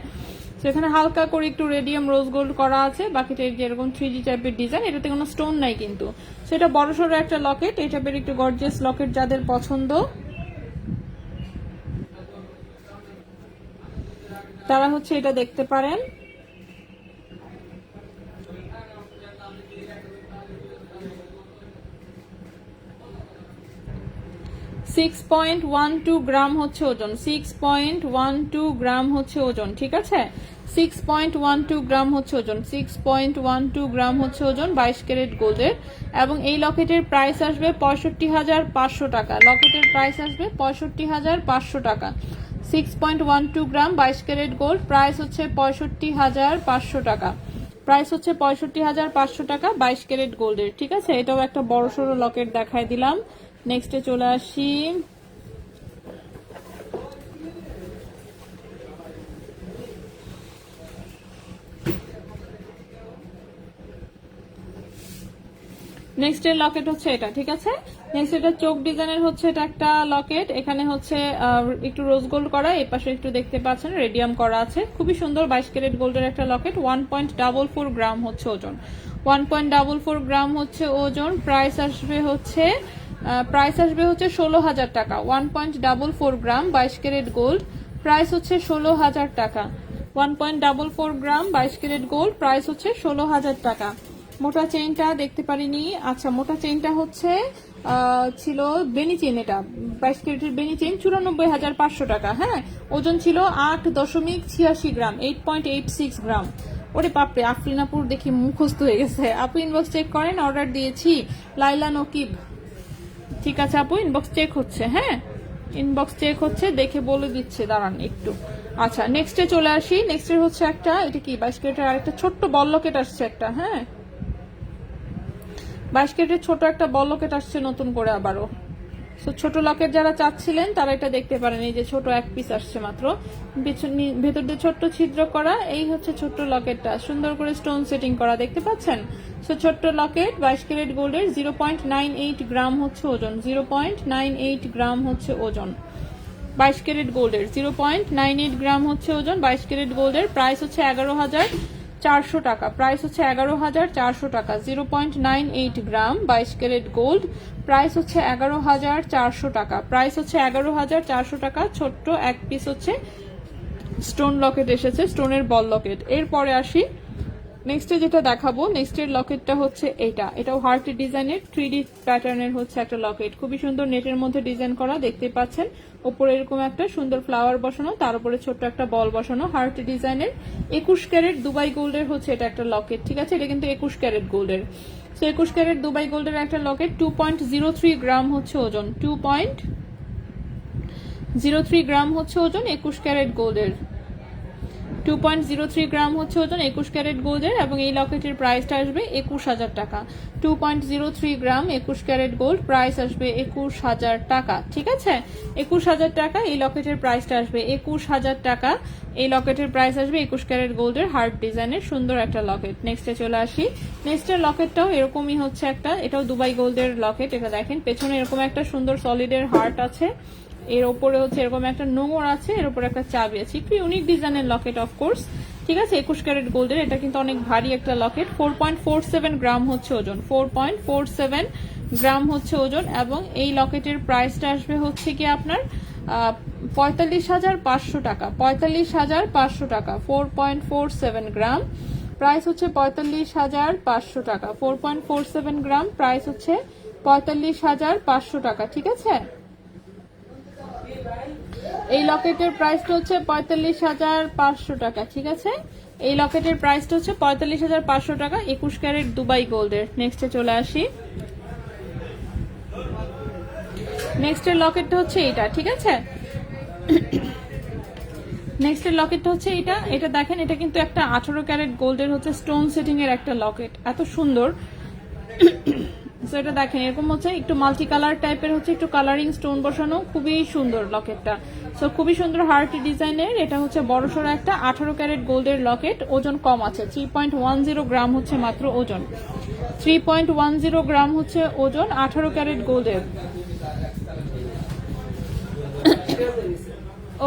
তো এখানে হালকা করে একটু রেডিয়াম রোজ গোল্ড করা আছে, বাকিটা যেরকম 3D টাইপের ডিজাইন, এটাতে কোনো স্টোন নাই কিন্তু। সেটা বড়সড় একটা লকেট। এই টাইপের একটু গর্জিয়াস লকেট যাদের পছন্দ তারা হচ্ছে এটা দেখতে পারেন। $6.12 গ্রাম হচ্ছে ওজন, 6.12 গ্রাম হচ্ছে ওজন। ঠিক আছে, 6.12 গ্রাম হচ্ছে ওজন, 6.12 গ্রাম হচ্ছে ওজন 22 ক্যারেট গোল্ডের। এবং এই লকেটের প্রাইস আসবে 65,500 টাকা। লকেটের প্রাইস আসবে 65,500 টাকা। 6.12 গ্রাম 22 ক্যারেট গোল্ড প্রাইস হচ্ছে 65,500 টাকা। প্রাইস হচ্ছে 65,500 টাকা 22 ক্যারেট গোল্ডের। ঠিক আছে, এটাও একটা বড়সড় লকেট দেখাই দিলাম। নেক্সটে চলে আসি, নেক্সট এর লকেট হচ্ছে এটা। ঠিক আছে, নেক্সট এটা চোখ ডিজাইনের হচ্ছে এটা একটা লকেট। এখানে হচ্ছে একটু রোজ গোল্ড করা, এই পাশে একটু দেখতে পাচ্ছেন রেডিয়াম করা আছে, খুবই সুন্দর 22 ক্যারেট গোল্ডের একটা লকেট। 1.44 গ্রাম হচ্ছে ওজন, 1.44 গ্রাম হচ্ছে ওজন। প্রাইস আসবে হচ্ছে 16,000 টাকা। 1.44 গ্রাম 22 ক্যারেট গোল্ড প্রাইস হচ্ছে 16,000 টাকা। 1.44 গ্রাম 22 ক্যারেট গোল্ড প্রাইস হচ্ছে 16,000 টাকা। মোটা চেইনটা দেখতে পারিনি। আচ্ছা, মোটা চেইনটা হচ্ছে ছিল বেনি চেইন, এটা 22 ক্যারেটের বেনি চেইন, 94,500 টাকা। হ্যাঁ, ওজন ছিল 8.86 গ্রাম, 8.86 গ্রাম। ওরে বাপরে, আফরিনাপুর দেখি মুখস্থ হয়ে গেছে। আপু ইনবক্স চেক করেন, অর্ডার দিয়েছি। লাইলা নকিব, ঠিক আছে আপু, ইনবক্স চেক হচ্ছে। হ্যাঁ, ইনবক্স চেক হচ্ছে, দেখে বলে দিচ্ছে, দাঁড়ান একটু। আচ্ছা, নেক্সটে চলে আসি। নেক্সটের হচ্ছে একটা, এটা কি 22 ক্যারেটের আরেকটা ছোট্ট বল লকেট আসছে একটা। হ্যাঁ, 22 ক্যারেটের ছোট একটা বল লকেট আসছে নতুন করে আবারও। সো ছোট লকেট যারা চাচ্ছিলেন তারা এটা দেখতে পারেন। এই যে ছোট এক পিস আসছে মাত্র, ভেতর দিয়ে ছোট্ট ছিদ্র করা। এই হচ্ছে ছোট্ট লকেটটা, সুন্দর করে স্টোন সেটিং করা, দেখতে পাচ্ছেন। সো ছোট্ট লকেট 22 ক্যারেট গোল্ডের, 0.98 গ্রাম হচ্ছে ওজন, 0.98 গ্রাম হচ্ছে ওজন 22 ক্যারেট গোল্ডের, 0.98 গ্রাম হচ্ছে ওজন 22 ক্যারেট গোল্ডের। প্রাইস হচ্ছে 11,400 টাকা। প্রাইস হচ্ছে 11,400 টাকা। 0.98 গ্রাম 22 ক্যারেট গোল্ড প্রাইস হচ্ছে 11,400 টাকা। প্রাইস হচ্ছে 11,400 টাকা। ছোট্ট এক পিস হচ্ছে স্টোন লকেট এসেছে, স্টোনের বল লকেট। এরপরে আসি, নেক্সটে যেটা দেখাবো, নেক্সটের লকেটটা হচ্ছে এটাও হার্ট ডিজাইনের 3D প্যাটার্নের হচ্ছে একটা লকেট, খুবই সুন্দর নেটের মধ্যে ডিজাইন করা, দেখতে পাচ্ছেন উপরে এরকম একটা সুন্দর ফ্লাওয়ার বসানো, তার উপরে ছোট্ট একটা বল বসানো, হার্ট ডিজাইনের 21 ক্যারেট দুবাই গোল্ডের হচ্ছে এটা একটা লকেট, ঠিক আছে, এটা কিন্তু 21 ক্যারেট গোল্ডের। সো 21 ক্যারেট দুবাই গোল্ডের একটা লকেট, 2.03 গ্রাম হচ্ছে ওজন, 2.03 গ্রাম হচ্ছে ওজন 21 ক্যারেট গোল্ডের, 2.03 গ্রাম হচ্ছে ওজন 21 ক্যারেট গোল্ডের, এবং এই লকেটের প্রাইসটা আসবে 21,000 টাকা। 2.03 গ্রাম 21 ক্যারেট গোল্ড, প্রাইস আসবে 21,000 টাকা, ঠিক আছে, 21,000 টাকা এই লকেটের প্রাইসটা আসবে, 21,000 টাকা এই লকেটের প্রাইস আসবে 21 ক্যারেট গোল্ডের হার্ট ডিজাইনের সুন্দর একটা লকেট। নেক্সটে চলে আসি, নেক্সটের লকেটটাও এরকমই হচ্ছে একটা, এটাও দুবাই গোল্ডের লকেট, এটা দেখেন পেছনে এরকম একটা সুন্দর সলিডের হার্ট আছে, এর উপরে হচ্ছে এরকম একটা নোংর আছে, এর উপরে একটা চাবি আছে, একটু ইউনিক ডিজাইনের লকেট অফকোর্স, ঠিক আছে, 21 ক্যারেট গোল্ডের, এটা কিন্তু অনেক ভারী একটা লকেট, 4.47 গ্রাম হচ্ছে ওজন, 4.47 গ্রাম হচ্ছে ওজন, এবং এই লকেটের প্রাইসটা আসবে হচ্ছে কি আপনার 45,500 টাকা, 45,500 টাকা, 4.47 গ্রাম প্রাইস হচ্ছে 45,500 টাকা, 4.47 গ্রাম প্রাইস হচ্ছে 45,500 টাকা, ঠিক আছে। এই লকেটের প্রাইসটা হচ্ছে 45,500 টাকা, ঠিক আছে, এই লকেটের প্রাইসটা হচ্ছে 45,500 টাকা 21 ক্যারেট দুবাই গোল্ডের। নেক্সটে চলে আসি, নেক্সটের লকেটটা হচ্ছে এটা, ঠিক আছে, নেক্সটের লকেটটা হচ্ছে এটা দেখেন, এটা কিন্তু একটা 18 ক্যারেট গোল্ডের হচ্ছে স্টোন সেটিং এর একটা লকেট, এত সুন্দর। সো এটা দেখেন এরকম হচ্ছে একটু মাল্টি কালার টাইপের হচ্ছে একটু কালারিং স্টোন বসানো, খুবই সুন্দর লকেটটা। সো খুবই সুন্দর হার্ট ডিজাইনের, এটা হচ্ছে বড়সড় একটা 18 ক্যারেট গোল্ডের লকেট, ওজন কম আছে, 3.10 গ্রাম হচ্ছে মাত্র ওজন, 3.10 গ্রাম হচ্ছে ওজন 18 ক্যারেট গোল্ডের।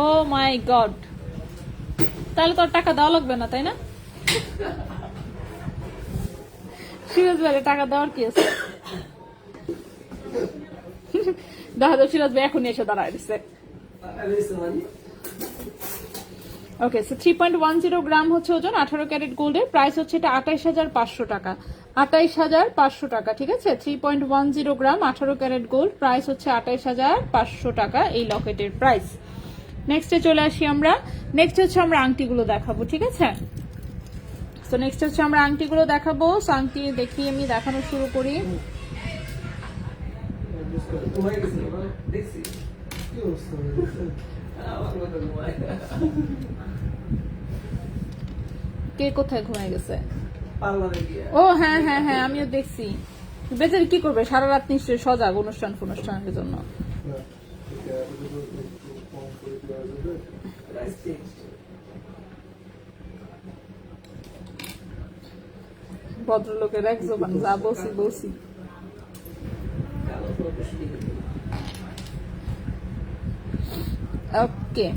ও মাই গড, তাহলে তো আর টাকা দেওয়া লাগবে না, তাই না? সিরাজ ভাই টাকা দেওয়ার কি আছে? দেখা যাও সিরাজ ভাই এখনই এসে দাঁড়ায় দিচ্ছে। ওকে, সো 3.10 গ্রাম হচ্ছে ওজন 18 ক্যারেট গোল্ডের, প্রাইস হচ্ছে এটা 28,500 টাকা, 28,500 টাকা, ঠিক আছে, 3.10 গ্রাম 18 ক্যারেট গোল্ড, প্রাইস হচ্ছে 28,500 টাকা এই লকেটের প্রাইস। নেক্সটে চলে আসি আমরা, নেক্সট হচ্ছে আমরা আংটিগুলো দেখাবো, ঠিক আছে। তো নেক্সট হচ্ছে আমরা আংটিগুলো দেখাবো, আংটি দেখি আমি দেখানো শুরু করি। কি অবস্থা হয়েছে? কে কোথায় ঘুমায় গেছে? পার্লারে গিয়ে ও হ্যাঁ হ্যাঁ হ্যাঁ, আমিও দেখছি। বেচারি কি করবে, সারা রাত নিশ্চয়ই সজাগ অনুষ্ঠানের জন্য। না, এটা একটু কম করে দেওয়া যাবে? প্রাইস চেঞ্জ ভদ্রলোকের এক জবান, যা বলছি বলছি। কালো তো শুরু ওকে,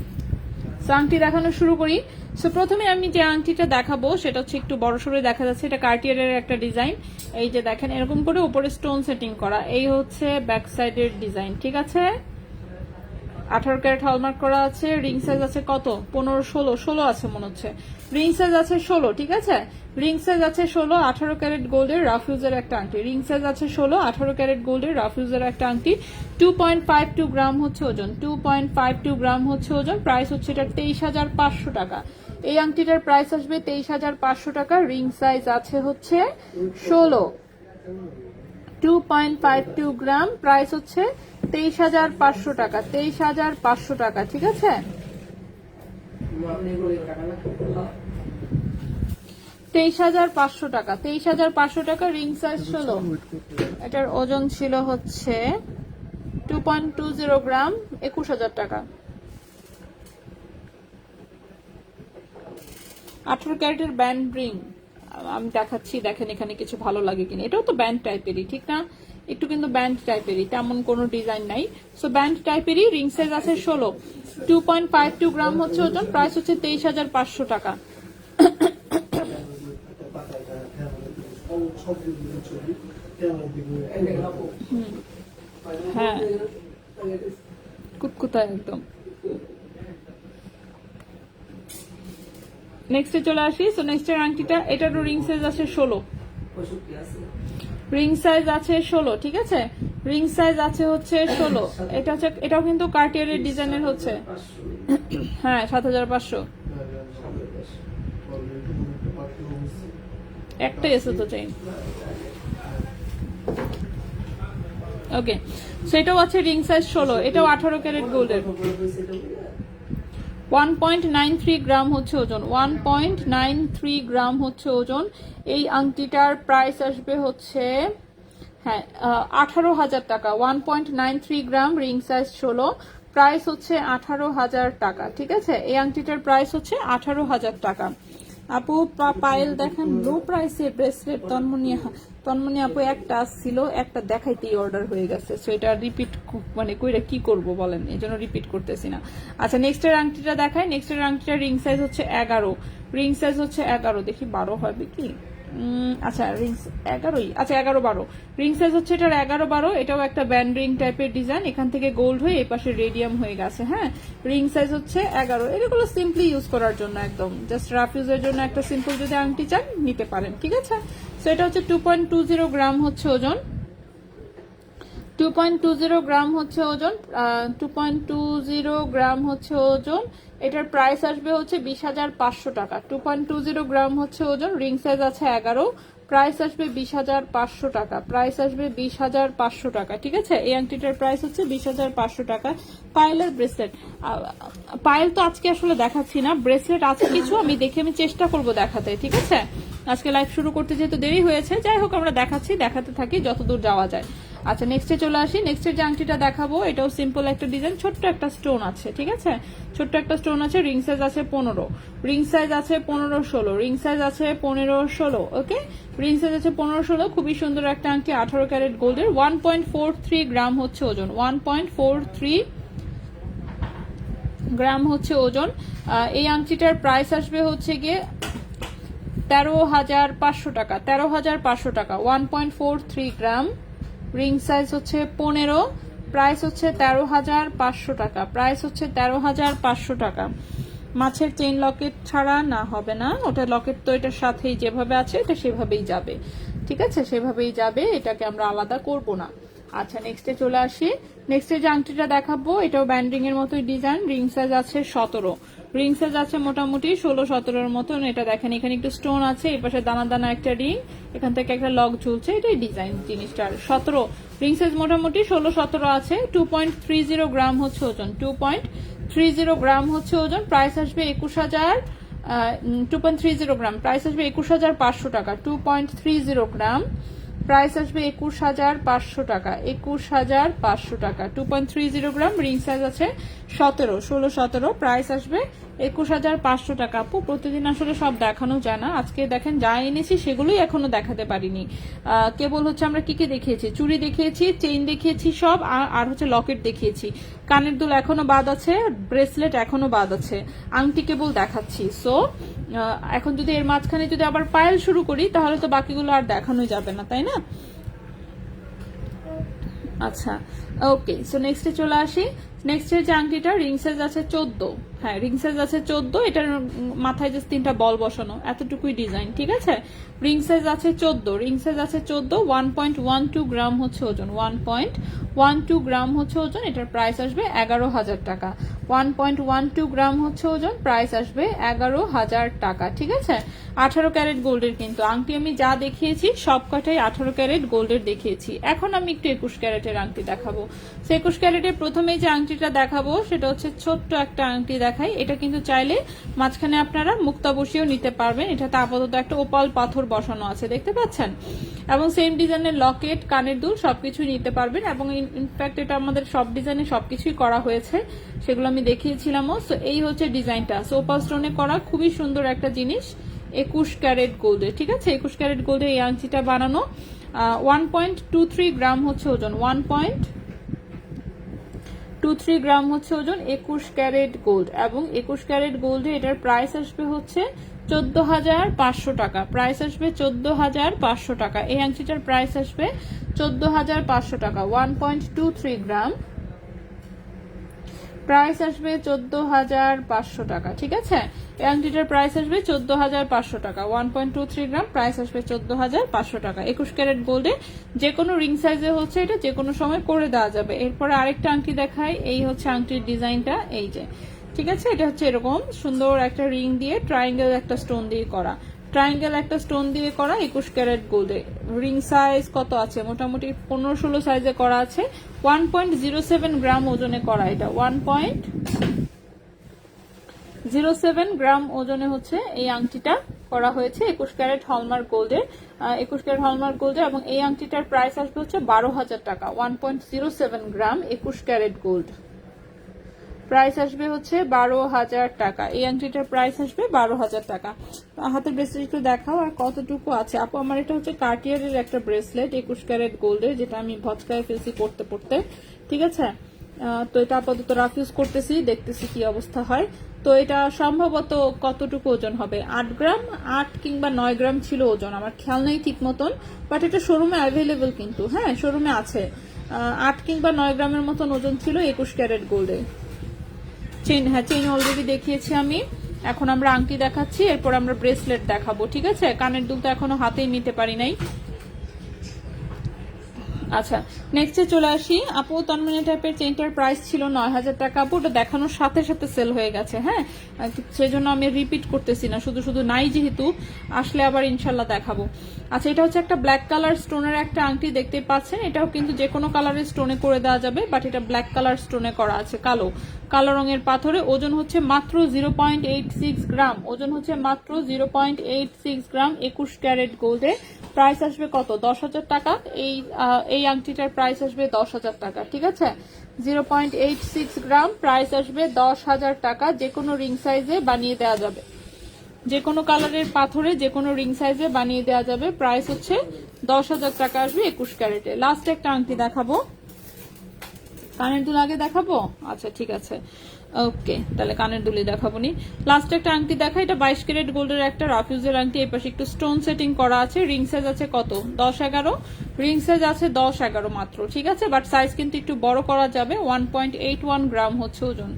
সো আংটি দেখানো শুরু করি। সো প্রথমে আমি যে আংটিটা দেখাবো সেটা হচ্ছে একটু বড় সড়ো দেখা যাচ্ছে, এটা কার্টিয়ারের একটা ডিজাইন, এই যে দেখেন এরকম করে উপরে স্টোন সেটিং করা, এই হচ্ছে ব্যাক সাইডের ডিজাইন, ঠিক আছে, 18 ক্যারেট হলমার্ক করা আছে, রিং সাইজ আছে কত 15 16 আছে মনে হচ্ছে, রিং সাইজ আছে 16, ঠিক আছে, রিং সাইজ আছে 16, 18 ক্যারেট গোল্ডের রাফ ইউজের একটা আংটি, রিং সাইজ আছে 16, 18 ক্যারেট গোল্ডের রাফ ইউজের একটা আংটি, 2.52 গ্রাম হচ্ছে ওজন, 2.52 গ্রাম হচ্ছে ওজন, প্রাইস হচ্ছে এটা 23,500 টাকা, এই আংটিটার প্রাইস আসবে 23,500 টাকা, রিং সাইজ আছে হচ্ছে 16, 2.52 গ্রাম, প্রাইস হচ্ছে 23,500 টাকা, 23,500 টাকা, ঠিক আছে, 23,500 টাকা, 23,500 টাকা, রিং সাইজ 16, এটার ওজন ছিল হচ্ছে 2.20 গ্রাম, 21,000 টাকা, 18 ক্যারেটের ব্যান্ড রিং আমি দেখাচ্ছি, দেখেন এখানে কিছু ভালো লাগে কিনা, এটাও তো ব্যান্ড টাইপেরই, ঠিক না, একটু কিন্তু ব্যান্ড টাইপেরই, তেমন কোনো ডিজাইন নাই, সো ব্যান্ড টাইপেরই, রিং সাইজ আছে 16, 2.52 গ্রাম হচ্ছে ওজন, প্রাইস হচ্ছে 23,500 টাকা। হ্যাঁ কুতকুতা একদম, নেক্সটে চলে আসি। সো নেক্সটের আংটিটা, এটারও রিং সাইজ আছে 16, 65 আছে। রিং সাইজ আছে 16, ঠিক আছে, রিং সাইজ আছে হচ্ছে 16। এটা হচ্ছে, এটাও কিন্তু কার্টিয়ারের ডিজাইনের হচ্ছে, 500 হ্যাঁ 7500। একটাই আছে তো চেইন। ওকে, সেটাও আছে রিং সাইজ 16, এটাও 18 ক্যারেট গোল্ডের। 1.93 গ্রাম হচ্ছে ওজন, 1.93 গ্রাম হচ্ছে ওজন। এই আংটিটার প্রাইস আসবে হচ্ছে, হ্যাঁ 18,000 টাকা। 1.93 গ্রাম, রিং সাইজ 16, প্রাইস হচ্ছে 18,000 টাকা, ঠিক আছে। এই আংটিটার প্রাইস হচ্ছে 18,000 টাকা। আপু পায়েল দেখেন লো প্রাইসে ব্রেসলেট, তন্মনি আপু একটা ছিল, একটা দেখাইতেই অর্ডার হয়ে গেছে, সো এটা রিপিট মানে কইরা কি করব বলেন, এই জন্য রিপিট করতেছি না। আচ্ছা নেক্সটের আংটিটা দেখাই। নেক্সটের আংটিটা রিং সাইজ হচ্ছে 11, রিং সাইজ হচ্ছে 11, দেখি 12 হবে কি। আচ্ছা রিং 11ই, আচ্ছা 11-12 রিং সাইজ হচ্ছে এটার 11-12। এটাও একটা ব্যান্ড রিং টাইপের ডিজাইন, এখান থেকে গোল্ড হয়ে এই পাশে রেডিয়াম হয়ে গেছে, হ্যাঁ। রিং সাইজ হচ্ছে 11। এগুলো সিম্পলি ইউজ করার জন্য, একদম জাস্ট রাফ ইউজের জন্য একটা সিম্পল যদি আংটি চান নিতে পারেন, ঠিক আছে। সো এটা হচ্ছে 2.20 গ্রাম হচ্ছে ওজন, 2.20 গ্রাম হচ্ছে ওজন, 2.20 গ্রাম হচ্ছে ওজন। এটার প্রাইস আসবে হচ্ছে 20,500 টাকা। 2.20 গ্রাম হচ্ছে ওজন, রিং সাইজ আছে 11, প্রাইস আসবে 20,500 টাকা, প্রাইস আসবে 20,500 টাকা, ঠিক আছে। এই আংটিটার প্রাইস হচ্ছে 20,500 টাকা। পায়েলের ব্রেসলেট, পায়েল তো আজকে আসলে দেখাচ্ছি না, ব্রেসলেট আছে কিছু, আমি চেষ্টা করব দেখাতে, ঠিক আছে। আজকে লাইভ শুরু করতে যেহেতু দেরি হয়েছে, যাই হোক আমরা দেখাতে থাকি যতদূর যাওয়া যায়। আচ্ছা নেক্সটে চলে আসি। নেক্সটের যে আংটিটা দেখাবো, এটাও সিম্পল একটা ডিজাইন, ছোট্ট একটা স্টোন আছে, ঠিক আছে, ছোট্ট একটা স্টোন আছে। রিং সাইজ আছে 15, রিং সাইজ আছে 15-16, রিং সাইজ আছে 15-16, ওকে, রিং সাইজ আছে 15-16। খুবই সুন্দর একটা আংটি, 18 ক্যারেট গোল্ডের। 1.43 গ্রাম হচ্ছে ওজন, 1.43 গ্রাম হচ্ছে ওজন। এই আংটিটার প্রাইস আসবে হচ্ছে গিয়ে 13,500 টাকা, 13,500 টাকা। 1.43 গ্রাম, রিং সাইজ হচ্ছে 15, প্রাইস হচ্ছে 13,500 টাকা, প্রাইস হচ্ছে 13,500 টাকা। মাছের চেইন লকেট ছাড়া না হবে না, ওটা লকেট তো এটার সাথেই যেভাবে আছে এটা সেভাবেই যাবে, ঠিক আছে, সেভাবেই যাবে, এটাকে আমরা আলাদা করব না। আচ্ছা নেক্সটে চলে আসি। নেক্সটে যে আংটিটা দেখাবো, এটাও ব্যান্ডিং এর মতোই ডিজাইন, রিং সাইজ আছে 17, রিং সাইজ আছে মোটামুটি 16-17 মতন। এটা দেখেন এখানে একটু স্টোন আছে, এই পাশে দানা দানা একটা রিং, এখান থেকে একটা লক ঝুলছে, এটাই ডিজাইন জিনিসটার। 17, রিং সাইজ মোটামুটি 16-17 আছে। 2.30 গ্রাম হচ্ছে ওজন, 2.30 গ্রাম হচ্ছে ওজন। প্রাইস আসবে 21,000, 2.30 গ্রাম, প্রাইস আসবে 21,500 টাকা। 2.30 গ্রাম, প্রাইস আসবে 21,500 টাকা, 21,500 টাকা। 2.30 গ্রাম, রিং সাইজ আছে 17, 16-17, প্রাইস আসবে 21,500 টাকা। আপু প্রতিদিন আসলে সব দেখানো যায় না, আজকে দেখেন যা এনেছি সেগুলোই এখনো দেখাতে পারিনি। কেবল হচ্ছে আমরা কি কি দেখিয়েছি, চুড়ি দেখিয়েছি, চেইন দেখিয়েছি সব, আর হচ্ছে লকেট দেখিয়েছি, কানের দুল এখনো বাদ আছে, ব্রেসলেট এখনো বাদ আছে, আংটি কেবল দেখাচ্ছি। সো এখন যদি এর মাঝখানে যদি আবার পায়েল শুরু করি তাহলে তো বাকিগুলো আর দেখানো যাবে না, তাই না। আচ্ছা ওকে, সো নেক্সটে চলে আসি। নেক্সটের যে আংটিটা, রিং সাইজ আছে 14, হ্যাঁ রিং সাইজ আছে 14, এটার মাথায় জাস্ট 3টা বল বসানো, এতটুকুই ডিজাইন, ঠিক আছে। রিং সাইজ আছে 14, রিং সাইজ আছে 14। 1.12 গ্রাম হচ্ছে ওজন, 1.12 গ্রাম হচ্ছে ওজন। এটার প্রাইস আসবে 11,000 টাকা। 1.12 গ্রাম হচ্ছে ওজন, প্রাইস আসবে 11,000 টাকা, ঠিক আছে। 18 ক্যারেট গোল্ডের কিন্তু আংটি আমি যা দেখিয়েছি সব কটাই 18 ক্যারেট গোল্ডের দেখিয়েছি। এখন আমি একটু 21 ক্যারেটের আংটি দেখাবো। 21 ক্যারেটের প্রথমেই যে আংটিটা দেখাবো সেটা হচ্ছে ছোট্ট একটা আংটি দেখাই। এটা কিন্তু চাইলে মাঝখানে আপনারা মুক্তা বসিয়েও নিতে পারবেন, এটাতে আপাতত একটা ওপাল পাথর বসানো আছে, দেখতে পাচ্ছেন, এবং সেম ডিজাইনের লকেট, কানের দুল সবকিছু নিতে পারবেন। এবং ইনফ্যাক্ট এটা আমাদের সব ডিজাইনে সবকিছুই করা হয়েছে, সেগুলো আমি দেখিয়েছিলামও। সো এই হচ্ছে ডিজাইনটা, সো ওপাল স্টোনে করা, খুবই সুন্দর একটা জিনিস, 21 ক্যারেট গোল্ডে, ঠিক আছে। 21 ক্যারেট গোল্ডে এই আংটিটা বানানো। 1.23 গ্রাম হচ্ছে ওজন, 1.23 গ্রাম হচ্ছে ওজন, 21 ক্যারেট গোল্ড। এবং 21 ক্যারেট গোল্ডে এটার প্রাইস আসবে হচ্ছে 14,500 টাকা, প্রাইস আসবে 14,500 টাকা। এই আংটিটার প্রাইস আসবে 14,500 টাকা। 1.23 গ্রাম, প্রাইস আসবে 14,500 টাকা। ঠিক আছে, এই আংটিটার প্রাইস আসবে 14,500 টাকা। 1.23 গ্রাম, প্রাইস আসবে 14,500 টাকা। 21 ক্যারেট গোল্ডে যে কোনো রিং সাইজে হচ্ছে এটা, যে কোনো সময় করে দেওয়া যাবে। এরপরে আরেকটা আংটি দেখাই, এই হচ্ছে আংটির ডিজাইনটা, এই যে ঠিক আছে, এটা হচ্ছে এরকম সুন্দর একটা রিং দিয়ে ট্রায়াঙ্গেল একটা স্টোন দিয়ে করা, ট্রায়াঙ্গেল একটা স্টোন দিয়ে করা 21 ক্যারেট গোল্ডে। রিং সাইজ কত আছে? মোটামুটি 15-16 সাইজে করা আছে। 1.07 গ্রাম ওজনে করা এটা, 1.07 গ্রাম ওজনে হচ্ছে এই আংটিটা করা হয়েছে 21 ক্যারেট হলমার্ক গোল্ডে। 21 ক্যারেট হলমার্ক গোল্ডে, এবং এই আংটিটার প্রাইস আসবে হচ্ছে 12,000 টাকা। 1.07 গ্রাম 21 ক্যারেট গোল্ড, প্রাইস আসবে হচ্ছে 12,000 টাকা। এই আংটিটার প্রাইস আসবে 12,000 টাকা। হাতের ব্রেসলেট একটু দেখাও আর কতটুকু আছে। আপু আমার এটা হচ্ছে কার্টিয়ারের একটা ব্রেসলেট 21 ক্যারেট গোল্ডের, যেটা আমি ভচকায় ফেলছি পড়তে পড়তে। ঠিক আছে, তো এটা আপাতত রাফ ইউজ করতেছি, দেখতেছি কি অবস্থা হয়। তো এটা সম্ভবত কতটুকু ওজন হবে, 8 গ্রাম, 8 কিংবা 9 গ্রাম ছিল ওজন, আমার খেয়াল নেই ঠিক মতন, বাট এটা শোরুমে অ্যাভেলেবেল কিন্তু, হ্যাঁ শোরুমে আছে। 8 কিংবা 9 গ্রামের মতন ওজন ছিল 21 ক্যারেট গোল্ডে। চেইন, হ্যাঁ চেইন অলরেডি দেখিয়েছি আমি। এখন আমরা আংটি দেখাচ্ছি, এরপর আমরা ব্রেসলেট দেখাবো। ঠিক আছে, কানের দুল তো এখনো হাতেই নিতে পারি নাই। আচ্ছা, নেক্সটে চলে আসি। আপু তন্মনি টাইপের চেইনটার প্রাইস ছিল 9,000 টাকা। আপু ওটা দেখানোর সাথে সাথে সেল হয়ে গেছে, হ্যাঁ সেজন্য আমি রিপিট করতেছি না, শুধু শুধু নাই যেহেতু, আসলে আবার ইনশাল্লাহ দেখাবো। আচ্ছা, এটা হচ্ছে একটা ব্ল্যাক কালার স্টোনের একটা আংটি, দেখতে পাচ্ছেন। এটাও কিন্তু যে কোনো কালারের স্টোনে করে দেওয়া যাবে, বাট এটা ব্ল্যাক কালার স্টোনে করা আছে, কালো কালো রঙের পাথরে। ওজন হচ্ছে মাত্র 0.86 গ্রাম, ওজন হচ্ছে মাত্র 0.86 গ্রাম 21 ক্যারেট গোল্ডে। প্রাইস আসবে কত? 10,000 টাকা। এই আংটিটার প্রাইস আসবে 10,000 টাকা। ঠিক আছে, 0.86 গ্রাম, প্রাইস আসবে 10,000 টাকা। যে কোনো রিং সাইজে বানিয়ে দেওয়া যাবে, যে কোনো কালারের পাথরে যে কোনো রিং সাইজে বানিয়ে দেওয়া যাবে। প্রাইস হচ্ছে 10,000 টাকা আসবে 21 ক্যারেটে। লাস্ট একটা আংটি দেখাবো, কানের দুল আগে দেখাবো? আচ্ছা ঠিক আছে, ওকে, তাহলে কানের দুলি দেখাবো নি। লাস্ট একটা আংটি দেখা, এটা 22 ক্যারেট গোল্ডের একটা রাফিউজের আংটি। এই পাশে একটু স্টোন সেটিং করা আছে। রিং সাইজ আছে কত? 10-11, রিং সাইজ আছে 10-11 মাত্র। ঠিক আছে, বাট সাইজ কিন্তু একটু বড় করা যাবে। 1.81 গ্রাম হচ্ছে ওজন,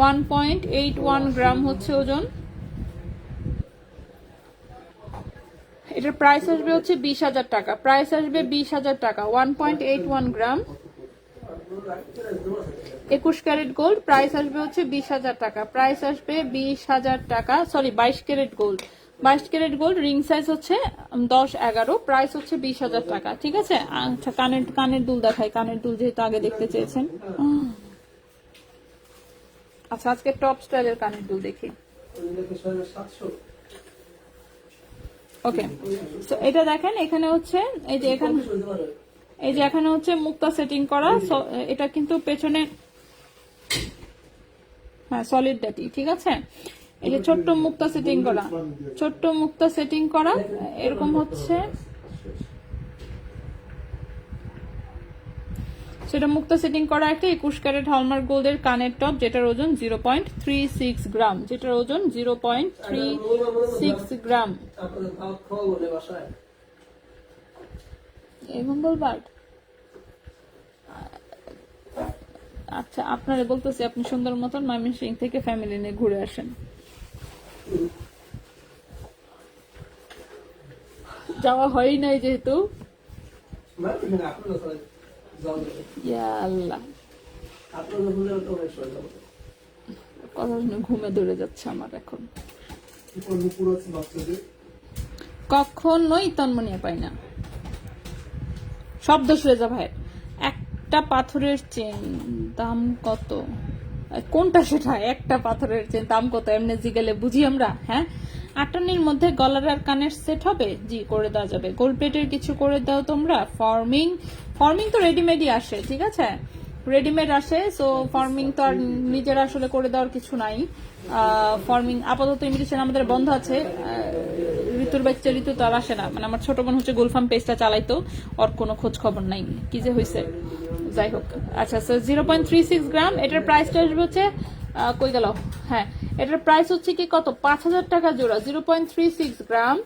1.81 গ্রাম হচ্ছে ওজন। এটার প্রাইস আসবে হচ্ছে 20,000 টাকা, প্রাইস আসবে 20,000 টাকা। 1.81 গ্রাম 21 ক্যারেট গোল্ড, প্রাইস আসবে হচ্ছে 20,000 টাকা, প্রাইস আসবে 20,000 টাকা। Sorry, 22 carat gold, 22 carat gold, ring size হচ্ছে 10-11, প্রাইস হচ্ছে 20,000 টাকা। ঠিক আছে, আচ্ছা কানের দুল দেখাই, কানের দুল যেহেতু আগে দেখতে চেয়েছেন। আচ্ছা, আজকে টপ স্টাইলের কানের দুল দেখি। ওকে, তো এটা দেখেন, এখানে হচ্ছে এই যে এখানে হচ্ছে মুক্তা সেটিং করা। এটা কিন্তু পেছনে, হ্যাঁ সলিড ডাটি। ঠিক আছে, এই যে ছোট্ট মুক্তা সেটিং করা, ছোট্ট মুক্তা সেটিং করা এরকম হচ্ছে, সেটা মুক্তা সেটিং করা একটা 21 ক্যারেট হলমার্ক গোল্ডের কানের টপ, যেটার ওজন 0.36 গ্রাম, যেটার ওজন 0.36 গ্রাম। এই মঙ্গলবার, আচ্ছা আপনারা বলতেছি আপনি সুন্দর মতন ময়মনসিংহ থেকে ফ্যামিলি নিয়ে ঘুরে আসেন। যাওয়া হয় নাই যেহেতু, আল্লাহ কথা শুনে ঘুমে ধরে যাচ্ছে আমার এখন। কখনোই তন্মনিয়া পাই না, শব্দ সুরেজা ভাইয়ের একটা পাথরের চেন দাম কত? কোনটা সেটা? একটা পাথরের চেন দাম কত? এমনি জিগেলে বুঝি আমরা? হ্যাঁ, 58 মধ্যে গলার আর কানের সেট হবে? জি, করে দেওয়া যাবে। গোল্ড প্লেটের কিছু করে দাও তোমরা। ফর্মিং তো রেডিমেডই আসে। ঠিক আছে, রেডিমেড আসে, সো ফর্মিং তো আর নিজেরা আসলে করে দেওয়ার কিছু নাই। ফর্মিং আপাতত ইমিটেশন আমাদের বন্ধ আছে। ঋতুর বাচ্চা ঋতু তো আর আসে না, মানে আমার ছোট বোন হচ্ছে গোলফার্ম পেজটা চালাইতো, ওর কোনো খোঁজ খবর নাই কি যে হয়েছে, যাই হোক। আচ্ছা, 0.36 গ্রাম, এটার প্রাইসটা আসবে হচ্ছে কই গেল, হ্যাঁ এটার প্রাইস হচ্ছে কি কত? 5,000 টাকা জোড়া। 0.36 গ্রাম,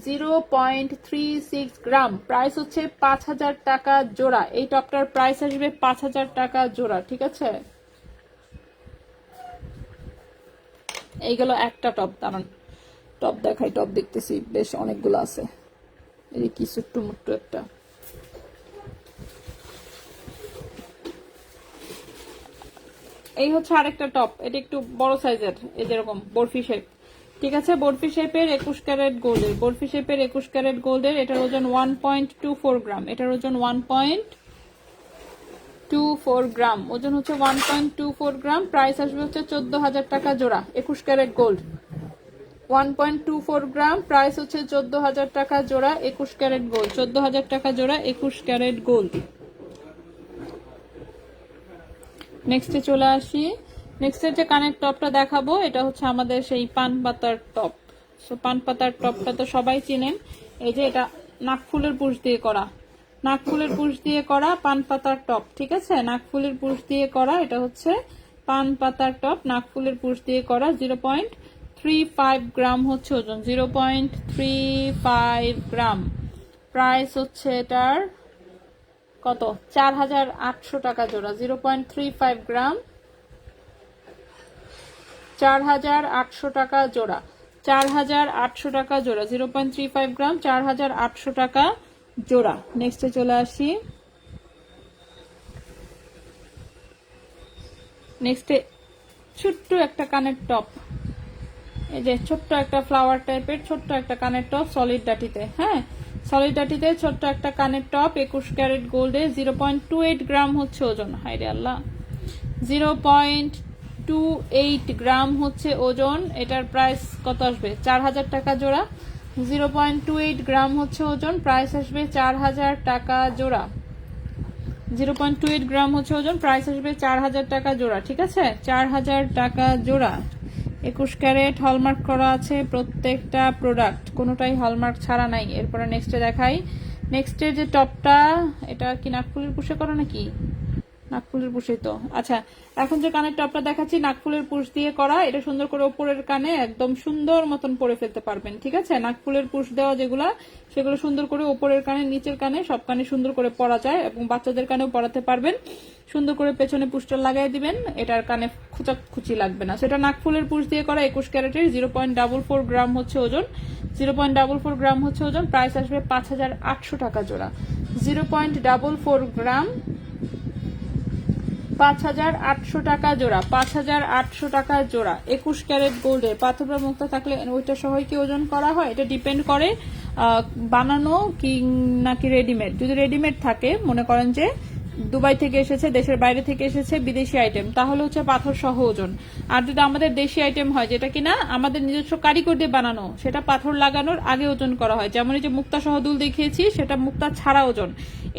0.36 গ্রাম, প্রাইস হচ্ছে 5,000 টাকা জোড়া। এই টপটার প্রাইস আসবে 5,000 টাকা জোড়া। ঠিক আছে, এইগুলো একটা টপ, দাঁড়ান টপ দেখাই, টপ দেখতেছি বেশ অনেকগুলো আছে। এই কি ছোট্ট মুট্টু একটা, এই হচ্ছে আরেকটা টপ, এটা একটু বড় সাইজের, এই যেরকম বরফি শেপ, ঠিক আছে, বরফি শেপের 21 ক্যারেট গোল্ডের, বরফি শেপের 21 ক্যারেট গোল্ডের, এটার ওজন 1.24 গ্রাম, এটার ওজন 1.24 গ্রাম, ওজন হচ্ছে 1.24 গ্রাম, প্রাইস আসবে হচ্ছে 14,000 টাকা জোড়া, 21 ক্যারেট গোল্ড, 1.24 গ্রাম, প্রাইস হচ্ছে 14,000 টাকা জোড়া, 21 ক্যারেট গোল্ড, 14,000 টাকা জোড়া, 21 ক্যারেট গোল্ড। নেক্সটে চলে আসি, নেক্সটের যে কানের টপটা দেখাবো এটা হচ্ছে আমাদের সেই পান পাতার টপ। সো পান পাতার টপটা তো সবাই চিনেন, এই যে এটা নাকফুলের পুশ দিয়ে করা, নাকফুলের পুশ দিয়ে করা পান পাতার টপ, ঠিক আছে, নাকফুলের পুশ দিয়ে করা, এটা হচ্ছে পান পাতার টপ, নাকফুলের পুশ দিয়ে করা, 0.35 গ্রাম হচ্ছে ওজন, 0.35 গ্রাম, প্রাইস হচ্ছে এটার কত, 4,800 টাকা জোড়া, 0.35 গ্রাম, 4,800 টাকা জোড়া, 4,800 টাকা জোড়া, 0.35 গ্রাম, 4,800 টাকা জোড়া। নেক্সটে চলে আসি, নেক্সটে ছোট্ট একটা কানের টপ, এই যে ছোট্ট একটা ফ্লাওয়ার টাইপের ছোট্ট একটা কানের টপ সলিড ডাটিতে, হ্যাঁ সলিড ডাটিতে ছোট্ট একটা কানের টপ, 21 ক্যারেট গোল্ডে, 0.28 গ্রাম হচ্ছে ওজন, হাইরে আল্লাহ, 0.28 গ্রাম হচ্ছে ওজন, এটার প্রাইস কত আসবে, 4,000 টাকা জোড়া, 0.28 গ্রাম হচ্ছে ওজন, প্রাইস আসবে 4,000 টাকা জোড়া, 0.28 গ্রাম হচ্ছে ওজন, প্রাইস আসবে 4,000 টাকা জোড়া, ঠিক আছে, 4,000 টাকা জোড়া, 21 ক্যারেট হলমার্ক করা আছে প্রত্যেকটা প্রোডাক্ট, কোনোটাই হলমার্ক ছাড়া নাই। এরপরে নেক্সটে দেখাই, নেক্সটের যে টপটা, এটা কি নাকফুলের পুষে করা নাকি, নাকফুলের পুষে তো, আচ্ছা এখন যে কানের টপটা দেখাচ্ছি নাকফুলের পুষ দিয়ে করা, এটা সুন্দর করে উপরের কানে একদম সুন্দর মতন পরে ফেলতে পারবেন, ঠিক আছে, নাকফুলের পুষ দেওয়া যেগুলা সেগুলো সুন্দর করে উপরের কানে নিচের কানে সব কানে সুন্দর করে পরা যায়, এবং বাচ্চাদের কানেও পরাতে পারবেন, সুন্দর করে পেছনে পুষটা লাগাই দিবেন, এটার কানে খুচি লাগবে না, সেটা নাকফুলের পুষ দিয়ে করা, 21 ক্যারেটের, 0.44 গ্রাম হচ্ছে ওজন, 0.44 গ্রাম হচ্ছে ওজন, প্রাইস আসবে 5,800 টাকা জোড়া, 0.44 গ্রাম, 5,800 টাকা জোড়া, 5,800 টাকা জোড়া, 21 ক্যারেট গোল্ডে, পাথর বা মুক্তা থাকলে ওইটা সহ কি ওজন করা হয়, এটা ডিপেন্ড করে বানানো কি নাকি রেডিমেড, যদি রেডিমেড থাকে মনে করেন যে দুবাই থেকে এসেছে, দেশের বাইরে থেকে এসেছে বিদেশি আইটেম, তাহলে হচ্ছে পাথর সহ ওজন, আর যদি আমাদের দেশি আইটেম হয় যেটা কিনা আমাদের নিজস্ব কারিগর দিয়ে বানানো, সেটা পাথর লাগানোর আগে ওজন করা হয়, যেমন এই যে মুক্তা সহ দুল দেখিয়েছি সেটা মুক্তা ছাড়া ওজন,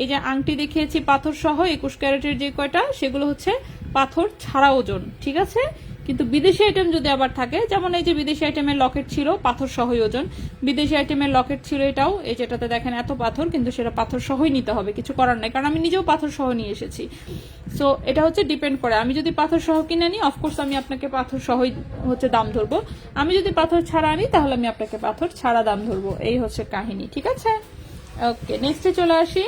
এই যে আংটি দেখিয়েছি পাথর সহ 21 ক্যারেটের যে কয়টা সেগুলো হচ্ছে পাথর ছাড়া ওজন, ঠিক আছে, কিন্তু বিদেশি আইটেম যদি আবার থাকে, যেমন এই যে বিদেশি আইটেমের লকেট ছিল পাথর সহই ওজন, বিদেশি আইটেমের লকেট ছিল এটাও, এই যেটাতে দেখেন এত পাথর, কিন্তু সেটা পাথর সহই নিতে হবে, কিছু করার নাই, কারণ আমি নিজেও পাথর সহ নিয়ে এসেছি। সো এটা হচ্ছে ডিপেন্ড করে, আমি যদি পাথর সহ কিনে নিই অফকোর্স আমি আপনাকে পাথর সহই হচ্ছে দাম ধরবো, আমি যদি পাথর ছাড়া আনি তাহলে আমি আপনাকে পাথর ছাড়া দাম ধরবো, এই হচ্ছে কাহিনী, ঠিক আছে। ওকে নেক্সটে চলে আসি,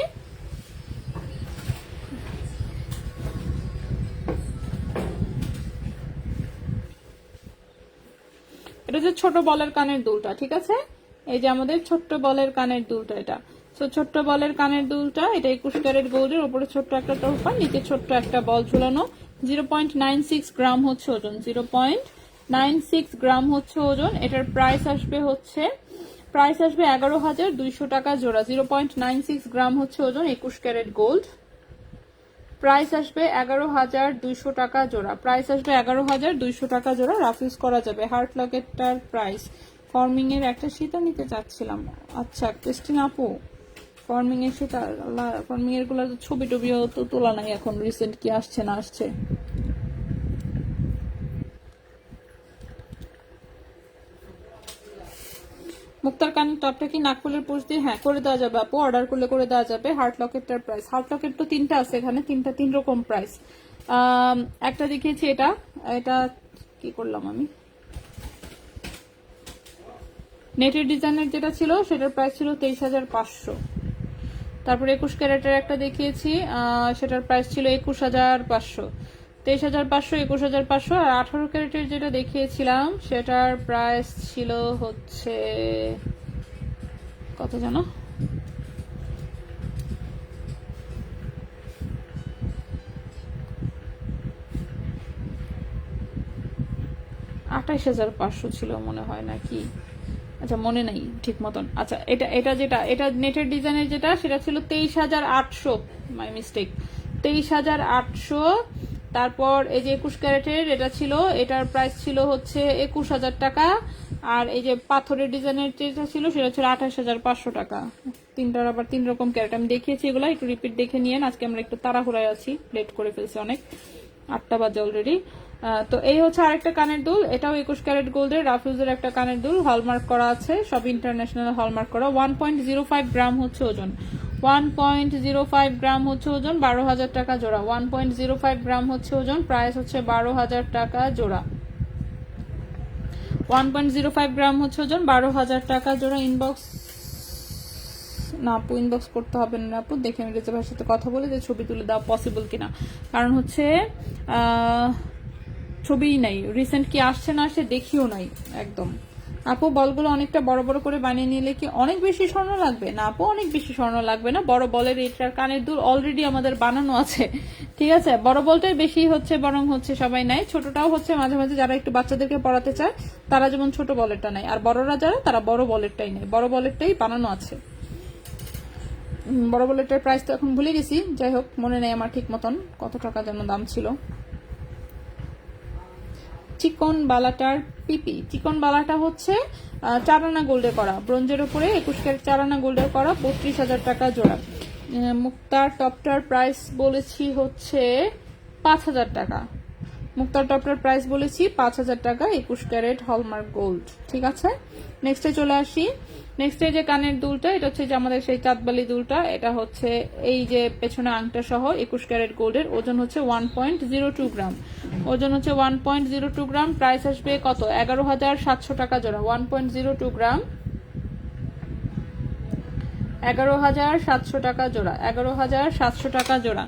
এটা হচ্ছে ছোট বলের কানের দুলটা, ঠিক আছে, এই যে আমাদের ছোট্ট বলের কানের দুলটা, এটা তো ছোট্ট বলের কানের দুলটা, এটা 21 ক্যারেট গোল্ডের, উপরে ছোট্ট একটা টোপা, নিচে ছোট্ট একটা বল ঝুলানো, 0.96 গ্রাম হচ্ছে ওজন, 0.96 গ্রাম হচ্ছে ওজন, এটার প্রাইস আসবে 11,200 টাকা জোড়া, 0.96 গ্রাম হচ্ছে ওজন, 21 ক্যারেট গোল্ড, প্রাইস আসবে 11,200 টাকা জোড়া, প্রাইস আসবে 11,200 টাকা জোড়া, রাফিউজ করা যাবে। হার্ট লকেটটার প্রাইস, ফর্মিং এর একটা সীতা নিতে চাচ্ছিলাম, আচ্ছা ক্রিস্টিন আপু ফর্মিং এর সীতা, ফর্মিং এর গুলো ছবি টবিও তো তোলা নাই এখন, রিসেন্ট কি আসছে না আসছে, মুক্তার কানের টপটা কি নাকফুলের পুষ দিয়ে, হ্যাঁ করে দেওয়া যাবে আপু, অর্ডার করলে করে দেওয়া যাবে। হার্ট লকেটটার প্রাইস, হার্ট লকেট তো 3টা আছে এখানে, 3 রকম প্রাইস, একটা দেখিয়েছি, এটা এটা কি করলাম আমি, নেটের ডিজাইনের যেটা ছিল সেটার প্রাইস ছিল 23,500, তারপরে 21 ক্যারেটের একটা দেখিয়েছি সেটার প্রাইস ছিল 21,500, 23,500, 21,500। আর 18 ক্যারেটের যেটা দেখিয়েছিলাম সেটার প্রাইস ছিল হচ্ছে কত জানো, 28,500 ছিল মনে হয় নাকি, আচ্ছা মনে নাই ঠিক মতন। আচ্ছা এটা নেটের ডিজাইনের যেটা সেটা ছিল 23,800, মাই মিস্টেক, 23,800। তারপর এই যে 21 ক্যারেটের এটা ছিল, এটার প্রাইস ছিল হচ্ছে 21,000 টাকা। আর এই যে পাথরের ডিজাইনের যেটা ছিল সেটা ছিল 28,500 টাকা। তিনটার আবার 3 রকম ক্যারেট আমি দেখিয়েছি, এগুলো একটু রিপিট দেখে নিয়েন। আজকে আমরা একটু তাড়াহুড়ায় আছি, লেট করে ফেলছি অনেক, 8টা বাজে অলরেডি। তো এই হচ্ছে আরেকটা কানের দুল, এটাও 21 ক্যারেট গোল্ডের রাফিউজের একটা কানের দুল, হলমার্ক করা আছে, সব ইন্টারন্যাশনাল হলমার্ক করা। 1.05 গ্রাম হচ্ছে ওজন, 1.05 গ্রাম হচ্ছে ওজন, 12,000 টাকা জোড়া। 1.05 গ্রাম হচ্ছে ওজন, প্রাইস হচ্ছে 12,000 টাকা জোড়া। 1.05 গ্রাম হচ্ছে ওজন, 12,000 টাকা জোড়া। ইনবক্স না আপু, ইনবক্স করতে হবে না আপু, দেখে আমি রেজা ভাইয়ের সাথে কথা বলে যে ছবি তুলে দেওয়া পসিবল কিনা, কারণ হচ্ছে ছবিই নাই, রিসেন্ট কি আসছে না আসছে দেখিও নাই একদম। আপু বলগুলো অনেকটা বড় বড় করে বানিয়ে নিলে কি অনেক বেশি স্বর্ণ লাগবে? না আপু, অনেক বেশি স্বর্ণ লাগবে না। বড় বলের এটার কানের দুল অলরেডি আমাদের বানানো আছে, ঠিক আছে। বড় বলটাই বেশি হচ্ছে, বরং হচ্ছে সবাই নাই, ছোটটাও হচ্ছে মাঝে মাঝে যারা একটু বাচ্চাদেরকে পড়াতে চায় তারা যেমন ছোট বলেরটা নেয়, আর বড়রা যারা তারা বড় বলেরটাই নেয়, বড় বলেরটাই বানানো আছে। বড় বলেরটার প্রাইস তো এখন ভুলে গেছি, যাই হোক মনে নেই আমার ঠিক মতন কত টাকা যেন দাম ছিল। চিকন বালাটার পিপি, চিকন বালাটা হচ্ছে 4 আনা গোল্ডে করা, ব্রোঞ্জের উপরে 21 ক্যারেট 4 আনা গোল্ডে করা, 32,000 টাকা জোড়া। মুক্তার টপটার প্রাইস বলেছি হচ্ছে 5,000 টাকা। মুক্তার টপটার প্রাইস বলেছি 5,000 টাকা, 21 ক্যারেট হলমার্ক গোল্ড, ঠিক আছে। নেক্সটে চলে আসি। নেক্সটে যে কানের দুলটা, এটা হচ্ছে যে আমাদের সেই চাঁদবালি দুলটা, এটা হচ্ছে এই যে পেছনে আংটা সহ 21 ক্যারেট গোল্ডের, ওজন হচ্ছে 1.02 গ্রাম, ওজন হচ্ছে 1.02 গ্রাম, প্রাইস আসবে কত, 11,700 টাকা জোড়া। 1.02 গ্রাম, 11,700 টাকা জোড়া, 11,700 টাকা জোড়া।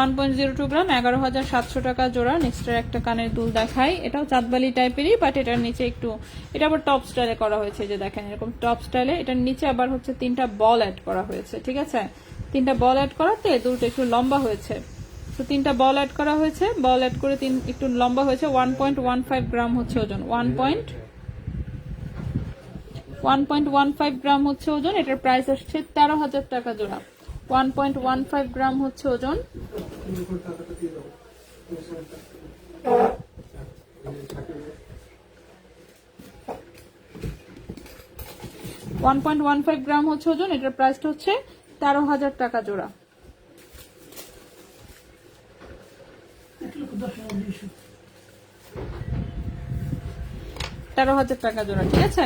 1.02 গ্রাম, 11,700 টাকা জোড়া। নেক্সটের একটা কানের দুল দেখাই, এটাও চাঁদবালি টাইপেরই, বাট এটার নিচে একটু, এটা আবার টপ স্টাইলে করা হয়েছে, যে দেখেন এরকম টপ স্টাইলে, এটার নিচে আবার হচ্ছে 3টা বল অ্যাড করা হয়েছে, ঠিক আছে। 3টা বল অ্যাড করাতে দুলটা একটু লম্বা হয়েছে, তো 3টা বল অ্যাড করা হয়েছে, বল অ্যাড করে একটু লম্বা হয়েছে। 1.15 গ্রাম হচ্ছে ওজন, 1.15 গ্রাম হচ্ছে ওজন, এটার প্রাইস আসছে 13,000 টাকা জোড়া। 1.15 গ্রাম হচ্ছে ওজন, 1.15 গ্রাম হচ্ছে ওজন, এটার প্রাইসটা হচ্ছে 13,000 টাকা জোড়া। 13,000 টাকা জোড়া, ঠিক আছে।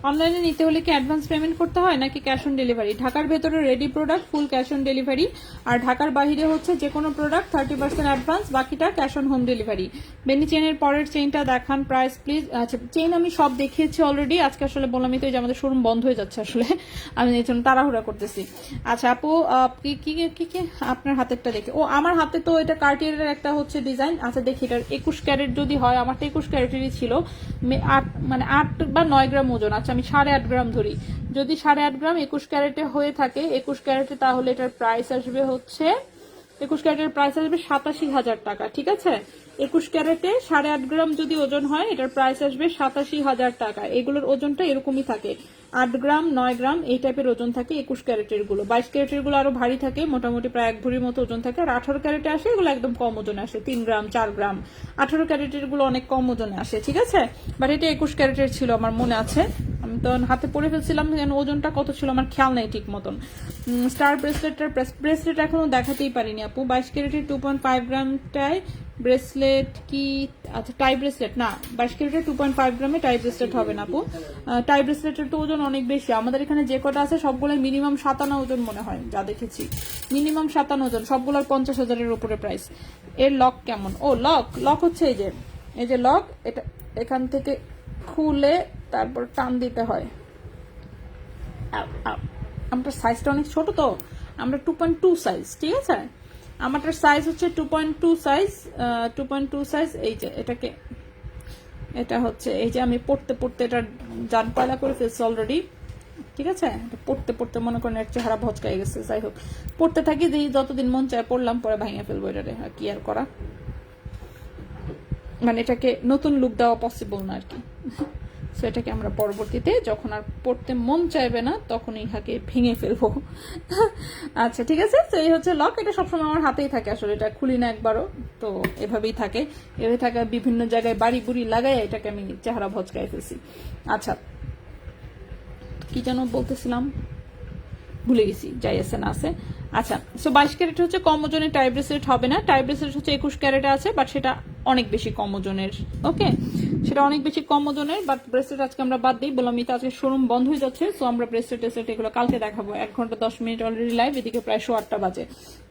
অনলাইনে নিতে হলে কি অ্যাডভান্স পেমেন্ট করতে হয় নাকি ক্যাশ অন ডেলিভারি? ঢাকার ভেতরে ready product full cash on delivery, আর ঢাকার বাইরে হচ্ছে যে কোনো প্রোডাক্ট 30% অ্যাডভান্স, বাকিটা ক্যাশ অন হোম ডেলিভারি। বেনি চেনের পরের চেইনটা দেখান প্রাইস প্লিজ। আচ্ছা, চেইন আমি সব দেখিয়েছি অলরেডি, আজকে আসলে বললামই তো যে আমাদের শোরুম বন্ধ হয়ে যাচ্ছে, আসলে আমি এই জন্য তাড়াহুড়া করতেছি। আচ্ছা আপু, কি কি কি কি আপনার হাতেরটা দেখে, ও আমার হাতে তো এটা কার্টিয়ারের একটা হচ্ছে ডিজাইন। আচ্ছা দেখি, এটার 21 ক্যারেট যদি হয়, আমারটা 21 ক্যারেটেরই ছিল, 8 বা 9 গ্রাম ওজন। আচ্ছা আমি 8.5 গ্রাম ধরি, যদি 8.5 গ্রাম 21 ক্যারেটে হয়ে থাকে, 21 ক্যারেটে, তাহলে এটার প্রাইস আসবে হচ্ছে, 21 ক্যারেটের প্রাইস আসবে 87,000 টাকা, ঠিক আছে। 21 ক্যারেটে 8.5 গ্রাম যদি ওজন হয়, এটার প্রাইস আসবে 87,000 টাকা। এগুলোর ওজনটা এরকমই থাকে, 8 গ্রাম 9 গ্রাম এই টাইপের ওজন থাকে 21 ক্যারেটের গুলো। 22 ক্যারেটের গুলো আরো ভারী থাকে, মোটামুটি প্রায় 1 ভরির মতো ওজন থাকে। আর 18 ক্যারেটে আসে এগুলো একদম কম ওজনে আসে, 3 গ্রাম 4 গ্রাম। 18 ক্যারেটের গুলো অনেক কম ওজনে আসে, ঠিক আছে। বাট এটা 21 ক্যারেটের ছিল, আমার মনে আছে, আমি তো হাতে পরে ফেলছিলাম, ওজনটা কত ছিল আমার খেয়াল নেই ঠিক মতন। স্টার ব্রেসলেটটার ব্রেসলেট এখনো দেখাতেই পারিনি আপু। 22 ক্যারেটের 2.5 গ্রামটায় ব্রেসলেট কি, আচ্ছা টাই ব্রেসলেট না, 22 ক্যারেটের 2.5 গ্রামে টাই ব্রেসলেট হবে না আপু। টাই ব্রেসলেটের তো ওজন অনেক বেশি, আমাদের এখানে যে কটা আছে সবগুলো মিনিমাম 57 ওজন মনে হয়, যা দেখেছি মিনিমাম 57 ওজন, সবগুলোর 50,000-এর উপরে প্রাইস। এর লক কেমন? ও লক হচ্ছে এই যে লক, এটা এখান থেকে খুলে তারপর টান দিতে হয়। আমরা সাইজটা অনেক ছোট তো, আমরা 2.2 সাইজ, ঠিক আছে। আমারটার সাইজ হচ্ছে 2.2 সাইজ, 2.2 সাইজ। এই যে এটাকে, এটা হচ্ছে এই যে আমি পড়তে পড়তে এটা জান পয়লা করে ফেলছি অলরেডি, ঠিক আছে। পড়তে পড়তে মনে করেন এর চেহারা ভচকাই গেছে। যাই হোক, পড়তে থাকি, যে যতদিন মন চায় পড়লাম, পরে ভাঙিয়ে ফেলবো এটারে, আর কি আর করা, মানে এটাকে নতুন লুক দেওয়া পসিবল না আর কি। সো এটাকে আমরা পরবর্তীতে যখন আর পড়তে মন চাইবে না তখন ইহাকে ভেঙে ফেলবো। আচ্ছা ঠিক আছে। তো এই হচ্ছে লক, এটা সবসময় আমার হাতেই থাকে, আসলে এটা খুলি না একবারও, তো এভাবেই থাকে। এভাবে থাকে, বিভিন্ন জায়গায় বাড়ি বুড়ি লাগাই এটাকে আমি চেহারা ভচকাই ফেলছি। আচ্ছা, কি যেন বলতেছিলাম, ভুলে গেছি, যাই আছে না আছে। আচ্ছা, সো 22 ক্যারেট হচ্ছে কম ওজনের টাই ব্রেসলেট হবে না, টাই ব্রেসলেট হচ্ছে 21 ক্যারেটে আছে, বাট সেটা অনেক বেশি কম ওজনের। ওকে, সেটা অনেক বেশি কম ওজনের, বাট ব্রেসলেট আজকে আমরা বাদ দিই, বললাম তো আজকে শোরুম বন্ধ হয়ে যাচ্ছে। সো আমরা ব্রেসলেট টেসলেট এগুলো কালকে দেখাবো। 1 ঘন্টা 10 মিনিট অলরেডি লাইভ, এদিকে প্রায় 8:15 বাজে।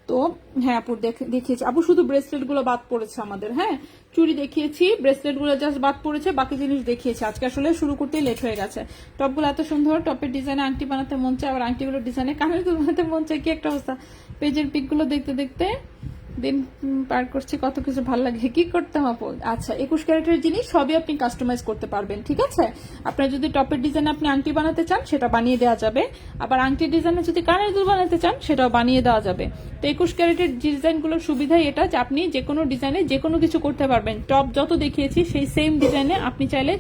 তো হ্যাঁ আপু দেখিয়েছি, আপু শুধু ব্রেসলেট গুলো বাদ পড়েছে আমাদের। হ্যাঁ, চুড়ি দেখিয়েছি, ব্রেসলেট গুলো জাস্ট বাদ পড়েছে, বাকি জিনিস দেখিয়েছি। আজকে আসলে শুরু করতে লেট হয়ে গেছে। টপগুলো এত সুন্দর, টপের ডিজাইনে আংটি বানাতে মন চায়, আবার আংটিগুলোর ডিজাইনে কানের দুল বানাতে মন চায়, কি একটা অবস্থা। পেজের পিক গুলো দেখতে দেখতে দিন পার করছি, কত কিছু ভালো লাগে, কি করতাম আপু। আচ্ছা, 21 ক্যারেটের জিনিস সবই আপনি কাস্টমাইজ করতে পারবেন, ঠিক আছে। আপনার যদি টপের ডিজাইনে আপনি আংটি বানাতে চান সেটা বানিয়ে দেওয়া যাবে, আবার আংটির ডিজাইনে যদি কানের দুল বানাতে চান সেটাও বানিয়ে দেওয়া যাবে। তো 21 ক্যারেটের ডিজাইনগুলোর সুবিধাই এটা যে আপনি যে কোনো ডিজাইনে যে কোনো কিছু করতে পারবেন। টপ যত দেখিয়েছি সেই সেম ডিজাইনে আপনি চাইলে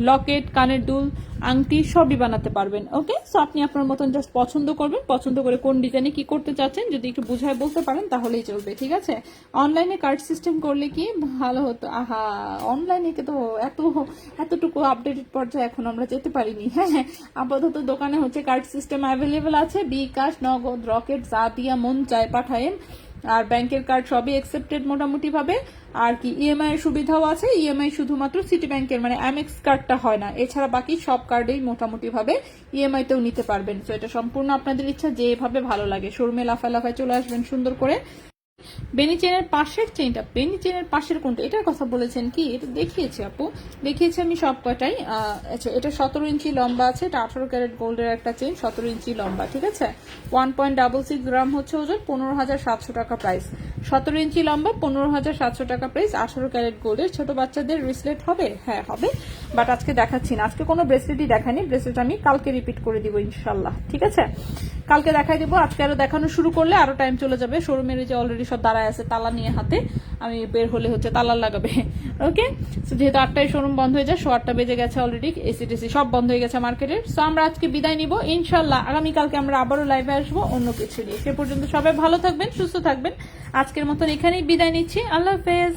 লকেট, কানের দুল, আংটি সবই বানাতে পারবেন। ওকে, সো আপনি আপনার মতন জাস্ট পছন্দ করবেন, পছন্দ করে কোন ডিজাইনে কি করতে চাচ্ছেন যদি একটু বুঝায় বলতে পারেন তাহলেই চলবে, ঠিক আছে। অনলাইনে কার্ড সিস্টেম করলে কি ভালো হতো। আহা, অনলাইনে তো এতটুকু আপডেটেড পর্যায়ে এখন আমরা যেতে পারিনি। হ্যাঁ, আপাতত দোকানে হচ্ছে কার্ড সিস্টেম অ্যাভেলেবেল আছে, বিকাশ, নগদ, রকেট, যা দিয়া মন চায় পাঠায়েন। আর ব্যাংকের কার্ড সবই অ্যাকসেপ্টেড মোটামুটি ভাবে। আর কি ইএমআই এর সুবিধাও আছে, ইএমআই শুধুমাত্র সিটি ব্যাংকের মানে এমএক্স কার্ডটা হয় না, এছাড়া বাকি সব কার্ডেই মোটামুটি ভাবে ইএমআই তেও নিতে পারবেন। তো এটা সম্পূর্ণ আপনাদের ইচ্ছা, যেভাবে ভালো লাগে। শোরুমে লাফায় চলে আসবেন সুন্দর করে। বেনি চেনের পাশের চেনটা, বেনি চেনের পাশের কোনটা এটার কথা বলেছেন কি? এটা দেখিয়েছি আপু, দেখিয়েছি আমি সব কটাই। আচ্ছা, এটা 17 ইঞ্চি লম্বা আছে, এটা 18 ক্যারেট গোল্ডের একটা চেন, 17 ইঞ্চি লম্বা, ঠিক আছে। 1.66 গ্রাম হচ্ছে ওজন, 15,700 টাকা প্রাইস। 17 ইঞ্চি লম্বা, 15,700 টাকা প্রাইস, 18 ক্যারেট গোল্ডের। ছোট বাচ্চাদের ব্রেসলেট হবে? হ্যাঁ হবে, বাট আজকে দেখাচ্ছি না, আজকে কোনো ব্রেসলেটই দেখানি। ব্রেসলেট আমি কালকে রিপিট করে দিব ইনশাল্লাহ, ঠিক আছে। কালকে দেখাই দিব, আজকে আরো দেখানো শুরু করলে আরো টাইম চলে যাবে। শোরুমের যে অলরেডি সব দাঁড়ায় আছে তালা নিয়ে হাতে, আমি বের হলে হচ্ছে তালা লাগাবে। ওকে, যেহেতু 8টায় শোরুম বন্ধ হয়ে যায়, 8:15 বেজে গেছে অলরেডি, এসি টেসি সব বন্ধ হয়ে গেছে মার্কেটের। সো আমরা আজকে বিদায় নিব ইনশাল্লাহ, আগামীকালকে আমরা আবারও লাইভে আসবো অন্য কিছু নিয়ে। সে পর্যন্ত সবাই ভালো থাকবেন, সুস্থ থাকবেন। আজকের মতন এখানেই বিদায় নিচ্ছি, আল্লাহ হাফেজ।